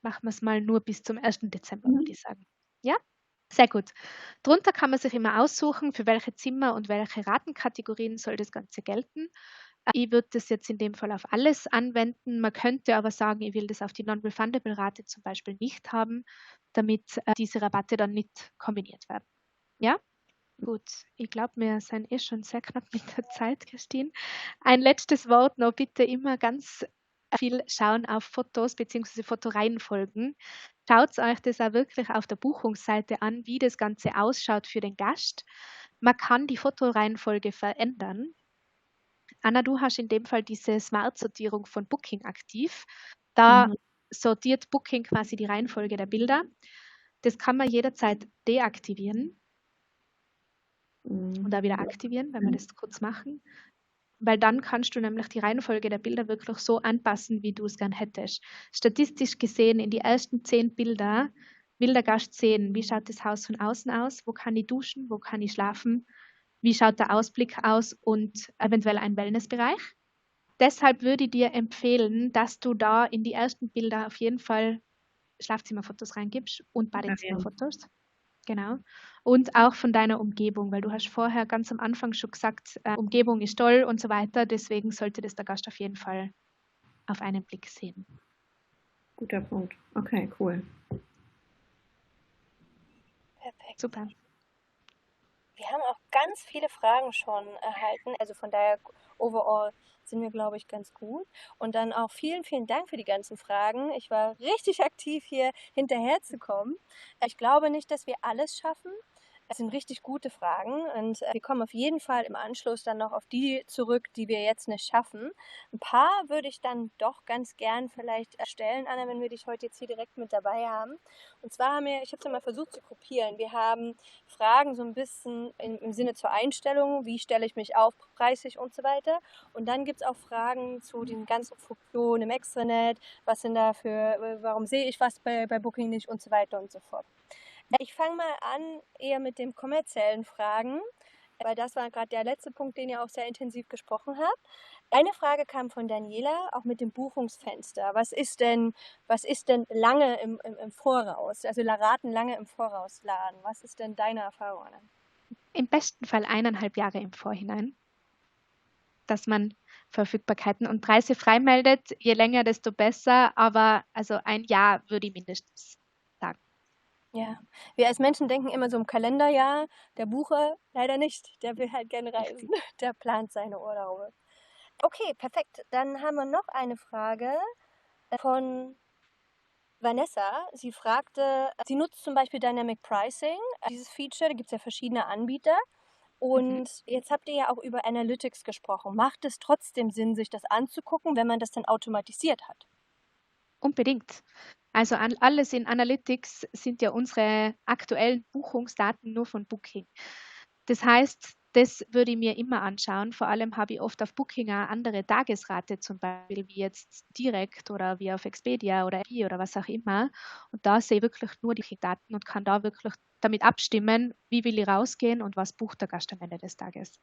Machen wir es mal nur bis zum 1. Dezember, würde ich sagen. Ja? Sehr gut. Drunter kann man sich immer aussuchen, für welche Zimmer und welche Ratenkategorien soll das Ganze gelten. Ich würde das jetzt in dem Fall auf alles anwenden. Man könnte aber sagen, ich will das auf die Non-Refundable Rate zum Beispiel nicht haben, damit diese Rabatte dann nicht kombiniert werden. Ja? Gut, ich glaube, wir sind schon sehr knapp mit der Zeit, Christine. Ein letztes Wort noch, bitte immer ganz viel schauen auf Fotos bzw. Fotoreihenfolgen. Schaut euch das auch wirklich auf der Buchungsseite an, wie das Ganze ausschaut für den Gast. Man kann die Fotoreihenfolge verändern. Anna, du hast in dem Fall diese Smart-Sortierung von Booking aktiv. Da sortiert Booking quasi die Reihenfolge der Bilder. Das kann man jederzeit deaktivieren und da wieder aktivieren, wenn wir das kurz machen. Weil dann kannst du nämlich die Reihenfolge der Bilder wirklich so anpassen, wie du es gern hättest. Statistisch gesehen, in die ersten 10 Bilder will der Gast sehen, wie schaut das Haus von außen aus, wo kann ich duschen, wo kann ich schlafen, wie schaut der Ausblick aus und eventuell ein Wellnessbereich. Deshalb würde ich dir empfehlen, dass du da in die ersten Bilder auf jeden Fall Schlafzimmerfotos reingibst und Badezimmerfotos. Genau. Und auch von deiner Umgebung, weil du hast vorher ganz am Anfang schon gesagt, Umgebung ist toll und so weiter. Deswegen sollte das der Gast auf jeden Fall auf einen Blick sehen. Guter Punkt. Okay, cool. Perfekt. Super. Wir haben auch ganz viele Fragen schon erhalten, also von daher overall sind wir, glaube ich, ganz gut. Und dann auch vielen, vielen Dank für die ganzen Fragen. Ich war richtig aktiv hier hinterherzukommen. Ich glaube nicht, dass wir alles schaffen. Es sind richtig gute Fragen und wir kommen auf jeden Fall im Anschluss dann noch auf die zurück, die wir jetzt nicht schaffen. Ein paar würde ich dann doch ganz gern vielleicht erstellen, Anna, wenn wir dich heute jetzt hier direkt mit dabei haben. Und zwar ich habe es ja mal versucht zu gruppieren. Wir haben Fragen so ein bisschen im Sinne zur Einstellung, wie stelle ich mich auf, preislich und so weiter. Und dann gibt es auch Fragen zu den ganzen Funktionen im Extranet, was sind da für, warum sehe ich was bei Booking nicht und so weiter und so fort. Ich fange mal an eher mit den kommerziellen Fragen, weil das war gerade der letzte Punkt, den ihr auch sehr intensiv gesprochen habt. Eine Frage kam von Daniela, auch mit dem Buchungsfenster. Was ist denn lange im Voraus? Also Raten lange im Voraus laden. Was ist denn deine Erfahrung, Anna? Im besten Fall 1,5 Jahre im Vorhinein, dass man Verfügbarkeiten und Preise freimeldet. Je länger, desto besser. Aber also 1 Jahr würde ich mindestens sagen. Ja, wir als Menschen denken immer so im Kalenderjahr, der Bucher leider nicht, der will halt gerne reisen, der plant seine Urlaube. Okay, perfekt. Dann haben wir noch eine Frage von Vanessa. Sie fragte, sie nutzt zum Beispiel Dynamic Pricing, dieses Feature, da gibt es ja verschiedene Anbieter. Und jetzt habt ihr ja auch über Analytics gesprochen. Macht es trotzdem Sinn, sich das anzugucken, wenn man das dann automatisiert hat? Unbedingt. Also alles in Analytics sind ja unsere aktuellen Buchungsdaten nur von Booking. Das heißt, das würde ich mir immer anschauen. Vor allem habe ich oft auf Booking eine andere Tagesrate, zum Beispiel wie jetzt direkt oder wie auf Expedia oder Airbnb oder was auch immer. Und da sehe ich wirklich nur die Daten und kann da wirklich damit abstimmen, wie will ich rausgehen und was bucht der Gast am Ende des Tages.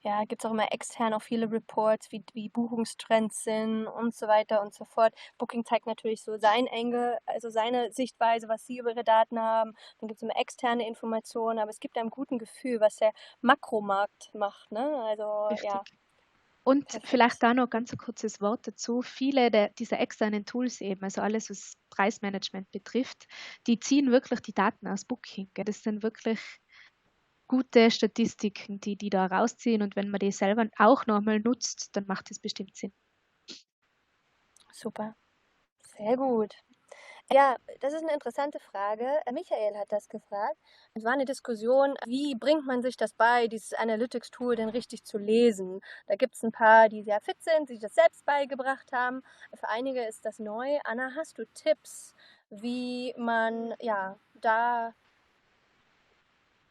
Ja, gibt es auch immer extern auch viele Reports, wie Buchungstrends sind und so weiter und so fort. Booking zeigt natürlich so sein Angle, also seine Sichtweise, was sie über ihre Daten haben. Dann gibt es immer externe Informationen, aber es gibt ein gutes Gefühl, was der Makromarkt macht, ne? Also Richtig. ja. Und Perfekt. vielleicht da noch ganz ein kurzes Wort dazu. Viele dieser externen Tools eben, also alles, was Preismanagement betrifft, die ziehen wirklich die Daten aus Booking, gell? Das sind wirklich gute Statistiken, die da rausziehen, und wenn man die selber auch noch mal nutzt, dann macht das bestimmt Sinn. Super. Sehr gut. Ja, das ist eine interessante Frage. Michael hat das gefragt. Es war eine Diskussion, wie bringt man sich das bei, dieses Analytics-Tool denn richtig zu lesen? Da gibt es ein paar, die sehr fit sind, die sich das selbst beigebracht haben. Für einige ist das neu. Anna, hast du Tipps, wie man ja da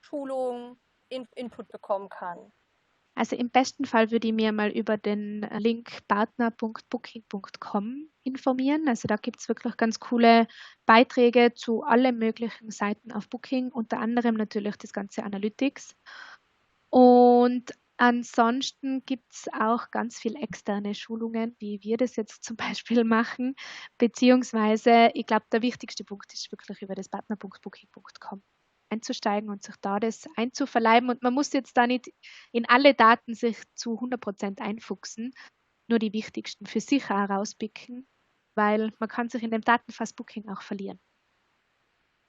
Schulung, Input bekommen kann? Also im besten Fall würde ich mir mal über den Link partner.booking.com informieren. Also da gibt es wirklich ganz coole Beiträge zu allen möglichen Seiten auf Booking, unter anderem natürlich das ganze Analytics. Und ansonsten gibt es auch ganz viel externe Schulungen, wie wir das jetzt zum Beispiel machen, beziehungsweise ich glaube, der wichtigste Punkt ist wirklich über das partner.booking.com einzusteigen und sich da das einzuverleiben. Und man muss jetzt da nicht in alle Daten sich zu 100% einfuchsen, nur die wichtigsten für sich auch rauspicken, weil man kann sich in dem Datenfass Booking auch verlieren.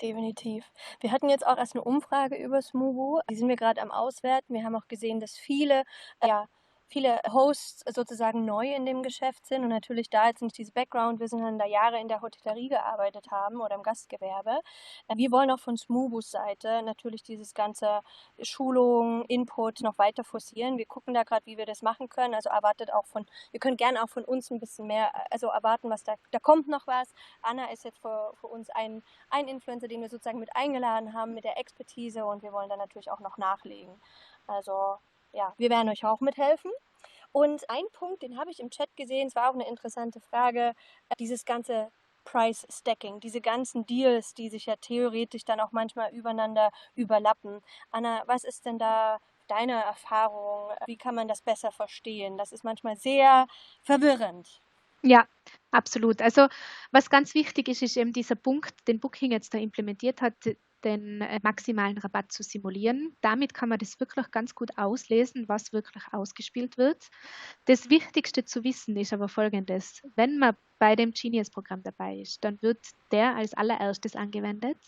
Definitiv. Wir hatten jetzt auch erst eine Umfrage über Smoobu. Die sind wir gerade am Auswerten. Wir haben auch gesehen, dass viele Hosts sozusagen neu in dem Geschäft sind und natürlich da jetzt nicht dieses Background-Wissen haben, da Jahre in der Hotellerie gearbeitet haben oder im Gastgewerbe. Wir wollen auch von Smoobus Seite natürlich dieses ganze Schulung, Input noch weiter forcieren. Wir gucken da gerade, wie wir das machen können. Also ihr könnt gerne auch von uns ein bisschen mehr, also erwarten, was da kommt noch was. Anna ist jetzt für uns ein Influencer, den wir sozusagen mit eingeladen haben mit der Expertise, und wir wollen dann natürlich auch noch nachlegen. Also ja, wir werden euch auch mithelfen. Und ein Punkt, den habe ich im Chat gesehen, es war auch eine interessante Frage, dieses ganze Price Stacking, diese ganzen Deals, die sich ja theoretisch dann auch manchmal übereinander überlappen. Anna, was ist denn da deine Erfahrung? Wie kann man das besser verstehen? Das ist manchmal sehr verwirrend. Ja, absolut. Also was ganz wichtig ist, ist eben dieser Punkt, den Booking jetzt da implementiert hat, den maximalen Rabatt zu simulieren. Damit kann man das wirklich ganz gut auslesen, was wirklich ausgespielt wird. Das Wichtigste zu wissen ist aber Folgendes: Wenn man bei dem Genius-Programm dabei ist, dann wird der als allererstes angewendet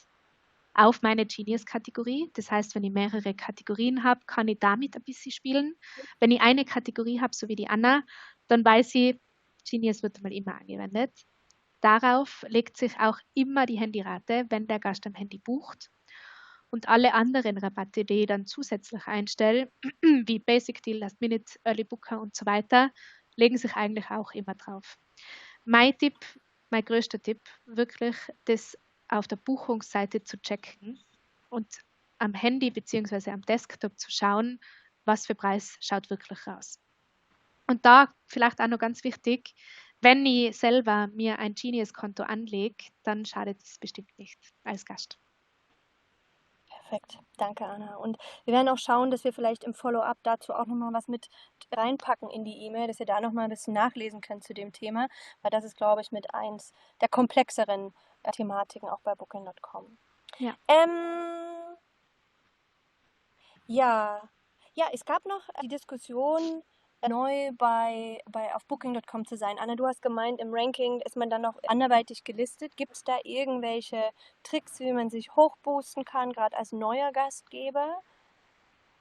auf meine Genius-Kategorie. Das heißt, wenn ich mehrere Kategorien habe, kann ich damit ein bisschen spielen. Wenn ich eine Kategorie habe, so wie die Anna, dann weiß ich, Genius wird mal immer angewendet. Darauf legt sich auch immer die Handyrate, wenn der Gast am Handy bucht. Und alle anderen Rabatte, die ich dann zusätzlich einstelle, wie Basic Deal, Last Minute, Early Booker und so weiter, legen sich eigentlich auch immer drauf. Mein Tipp, mein größter Tipp, wirklich das auf der Buchungsseite zu checken und am Handy bzw. am Desktop zu schauen, was für Preis schaut wirklich raus. Und da vielleicht auch noch ganz wichtig, wenn ich selber mir ein Genius-Konto anlege, dann schadet es bestimmt nicht als Gast. Perfekt, danke Anna. Und wir werden auch schauen, dass wir vielleicht im Follow-up dazu auch nochmal was mit reinpacken in die E-Mail, dass ihr da nochmal ein bisschen nachlesen könnt zu dem Thema, weil das ist, glaube ich, mit eins der komplexeren Thematiken auch bei Booking.com. Ja. Ja, es gab noch die Diskussion, neu auf Booking.com zu sein. Anna, du hast gemeint, im Ranking ist man dann noch anderweitig gelistet. Gibt es da irgendwelche Tricks, wie man sich hochboosten kann, gerade als neuer Gastgeber?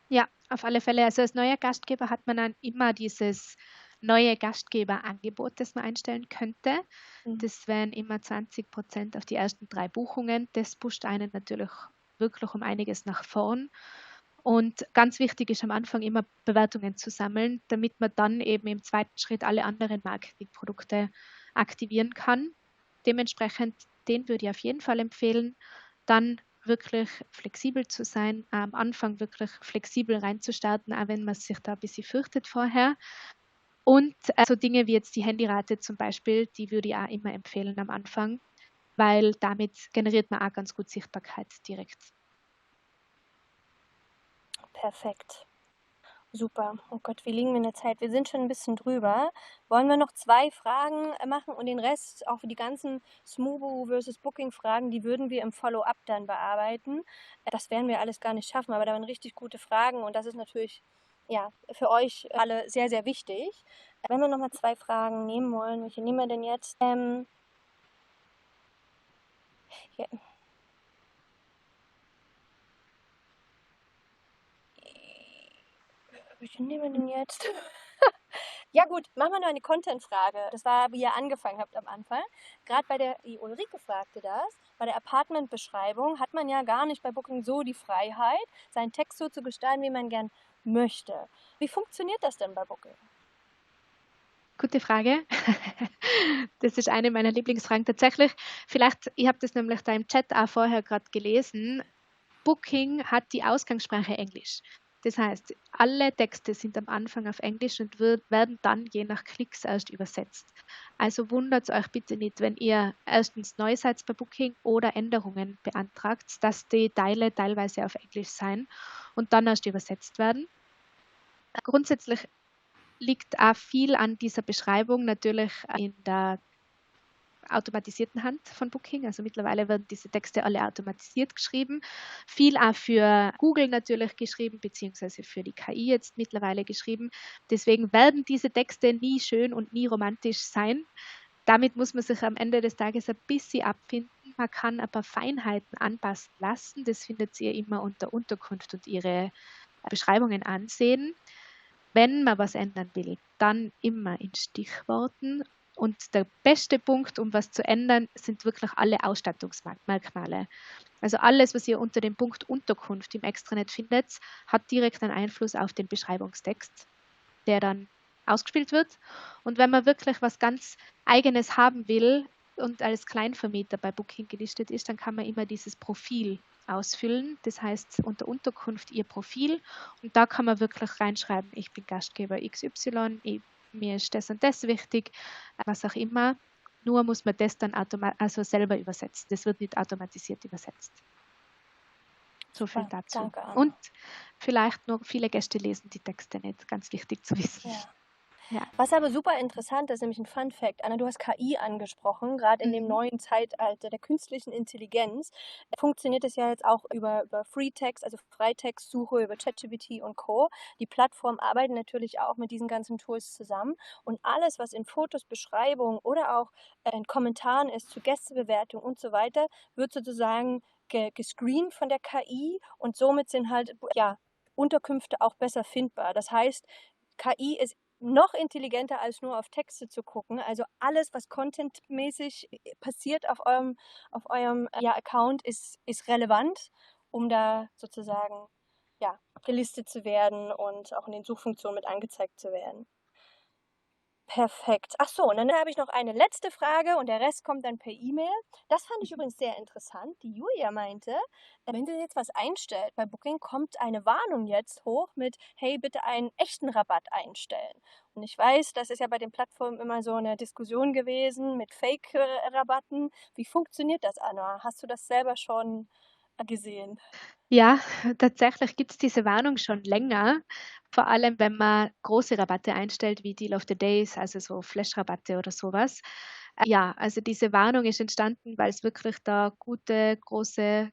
Ja, auf alle Fälle. Also als neuer Gastgeber hat man dann immer dieses neue Gastgeberangebot, das man einstellen könnte. Das wären immer 20% auf die ersten 3 Buchungen. Das pusht einen natürlich wirklich um einiges nach vorn. Und ganz wichtig ist am Anfang immer Bewertungen zu sammeln, damit man dann eben im zweiten Schritt alle anderen Marketingprodukte aktivieren kann. Dementsprechend, den würde ich auf jeden Fall empfehlen. Dann wirklich flexibel zu sein, am Anfang wirklich flexibel reinzustarten, auch wenn man sich da ein bisschen fürchtet vorher. Und so Dinge wie jetzt die Handyrate zum Beispiel, die würde ich auch immer empfehlen am Anfang, weil damit generiert man auch ganz gut Sichtbarkeit direkt. Perfekt. Super. Oh Gott, wie liegen wir in der Zeit? Wir sind schon ein bisschen drüber. Wollen wir noch 2 Fragen machen und den Rest, auch für die ganzen Smoobu versus Booking-Fragen, die würden wir im Follow-up dann bearbeiten. Das werden wir alles gar nicht schaffen, aber da waren richtig gute Fragen und das ist natürlich für euch alle sehr, sehr wichtig. Wenn wir nochmal 2 Fragen nehmen wollen, welche nehmen wir denn jetzt? Hier. Welche nehmen wir denn jetzt? Ja gut, machen wir noch eine Content-Frage. Das war, wie ihr angefangen habt am Anfang. Gerade die Ulrike fragte das, bei der Apartment-Beschreibung hat man ja gar nicht bei Booking so die Freiheit, seinen Text so zu gestalten, wie man gern möchte. Wie funktioniert das denn bei Booking? Gute Frage. Das ist eine meiner Lieblingsfragen tatsächlich. Vielleicht, ich habe das nämlich da im Chat auch vorher gerade gelesen. Booking hat die Ausgangssprache Englisch. Das heißt, alle Texte sind am Anfang auf Englisch und werden dann je nach Klicks erst übersetzt. Also wundert euch bitte nicht, wenn ihr erstens neu seid bei Booking oder Änderungen beantragt, dass die Teile teilweise auf Englisch sein und dann erst übersetzt werden. Grundsätzlich liegt auch viel an dieser Beschreibung natürlich in der automatisierten Hand von Booking. Also mittlerweile werden diese Texte alle automatisiert geschrieben. Viel auch für Google natürlich geschrieben, beziehungsweise für die KI jetzt mittlerweile geschrieben. Deswegen werden diese Texte nie schön und nie romantisch sein. Damit muss man sich am Ende des Tages ein bisschen abfinden. Man kann ein paar Feinheiten anpassen lassen. Das findet ihr immer unter Unterkunft und ihre Beschreibungen ansehen. Wenn man was ändern will, dann immer in Stichworten. Und der beste Punkt, um was zu ändern, sind wirklich alle Ausstattungsmerkmale. Also alles, was ihr unter dem Punkt Unterkunft im Extranet findet, hat direkt einen Einfluss auf den Beschreibungstext, der dann ausgespielt wird. Und wenn man wirklich was ganz Eigenes haben will und als Kleinvermieter bei Booking gelistet ist, dann kann man immer dieses Profil ausfüllen. Das heißt, unter Unterkunft ihr Profil. Und da kann man wirklich reinschreiben, ich bin Gastgeber XY, mir ist das und das wichtig, was auch immer. Nur muss man das dann selber übersetzen. Das wird nicht automatisiert übersetzt. So viel dazu. Danke, Anna. Und vielleicht nur viele Gäste lesen die Texte nicht. Ganz wichtig zu wissen. Ja. Ja. Was aber super interessant ist, nämlich ein Fun Fact. Anna, du hast KI angesprochen, gerade in dem neuen Zeitalter der künstlichen Intelligenz. Funktioniert es ja jetzt auch über Free-Text, also Freitextsuche, über ChatGPT und Co. Die Plattformen arbeiten natürlich auch mit diesen ganzen Tools zusammen. Und alles, was in Fotos, Beschreibungen oder auch in Kommentaren ist zu Gästebewertung und so weiter, wird sozusagen gescreent von der KI und somit sind halt Unterkünfte auch besser findbar. Das heißt, KI ist noch intelligenter als nur auf Texte zu gucken. Also alles, was contentmäßig passiert auf eurem Account, ist relevant, um da sozusagen gelistet zu werden und auch in den Suchfunktionen mit angezeigt zu werden. Perfekt. Ach so, und dann habe ich noch eine letzte Frage und der Rest kommt dann per E-Mail. Das fand ich übrigens sehr interessant. Die Julia meinte, wenn sie jetzt was einstellt bei Booking, kommt eine Warnung jetzt hoch mit, hey, bitte einen echten Rabatt einstellen. Und ich weiß, das ist ja bei den Plattformen immer so eine Diskussion gewesen mit Fake-Rabatten. Wie funktioniert das, Anna? Hast du das selber schon gesehen? Ja, tatsächlich gibt es diese Warnung schon länger, vor allem wenn man große Rabatte einstellt, wie Deal of the Days, also so Flash-Rabatte oder sowas. Ja, also diese Warnung ist entstanden, weil es wirklich da gute, große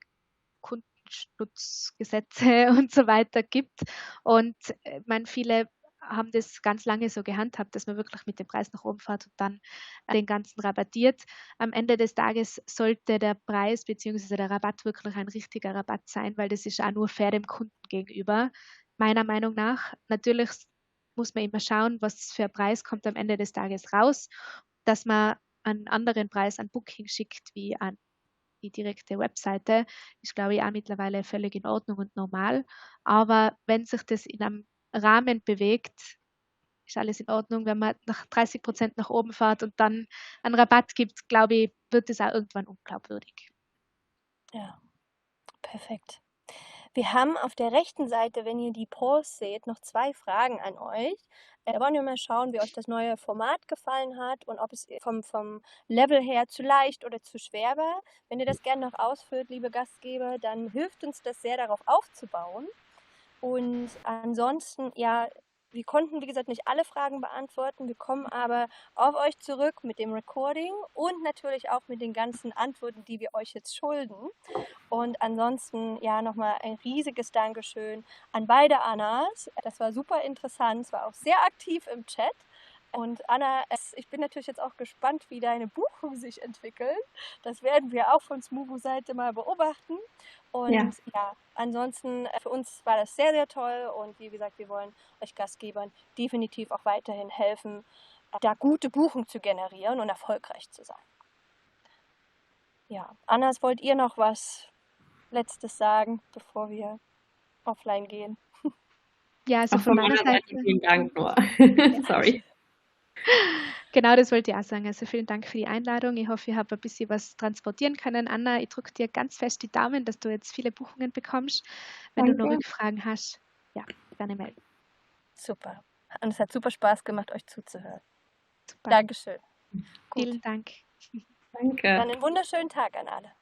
Kundenschutzgesetze und so weiter gibt. Und viele haben das ganz lange so gehandhabt, dass man wirklich mit dem Preis nach oben fährt und dann den ganzen rabattiert. Am Ende des Tages sollte der Preis bzw. der Rabatt wirklich ein richtiger Rabatt sein, weil das ist auch nur fair dem Kunden gegenüber, meiner Meinung nach. Natürlich muss man immer schauen, was für ein Preis kommt am Ende des Tages raus, dass man einen anderen Preis an Booking schickt wie an die direkte Webseite, ist, glaube ich, auch mittlerweile völlig in Ordnung und normal. Aber wenn sich das in einem Rahmen bewegt, ist alles in Ordnung. Wenn man nach 30% nach oben fährt und dann einen Rabatt gibt, glaube ich, wird es auch irgendwann unglaubwürdig. Ja, perfekt. Wir haben auf der rechten Seite, wenn ihr die Polls seht, noch 2 Fragen an euch. Da wollen wir mal schauen, wie euch das neue Format gefallen hat und ob es vom Level her zu leicht oder zu schwer war. Wenn ihr das gerne noch ausfüllt, liebe Gastgeber, dann hilft uns das sehr, darauf aufzubauen. Und ansonsten, Wir konnten, wie gesagt, nicht alle Fragen beantworten. Wir kommen aber auf euch zurück mit dem Recording und natürlich auch mit den ganzen Antworten, die wir euch jetzt schulden. Und ansonsten, ja, nochmal ein riesiges Dankeschön an beide Annas. Das war super interessant. Es war auch sehr aktiv im Chat. Und Anna, ich bin natürlich jetzt auch gespannt, wie deine Buchungen sich entwickeln. Das werden wir auch von Smoobu-Seite mal beobachten. Und ja, ansonsten für uns war das sehr, sehr toll. Und wie gesagt, wir wollen euch Gastgebern definitiv auch weiterhin helfen, da gute Buchungen zu generieren und erfolgreich zu sein. Ja, Annas, wollt ihr noch was Letztes sagen, bevor wir offline gehen? Ja, also Auch von meiner Seite. Vielen Dank nur. Sorry. Genau, das wollte ich auch sagen. Also vielen Dank für die Einladung. Ich hoffe, ich habe ein bisschen was transportieren können. Anna, ich drücke dir ganz fest die Daumen, dass du jetzt viele Buchungen bekommst. Wenn du noch Rückfragen hast, ja, gerne melden. Super. Und es hat super Spaß gemacht, euch zuzuhören. Super. Dankeschön. Vielen Dank. Danke. Dann einen wunderschönen Tag an alle.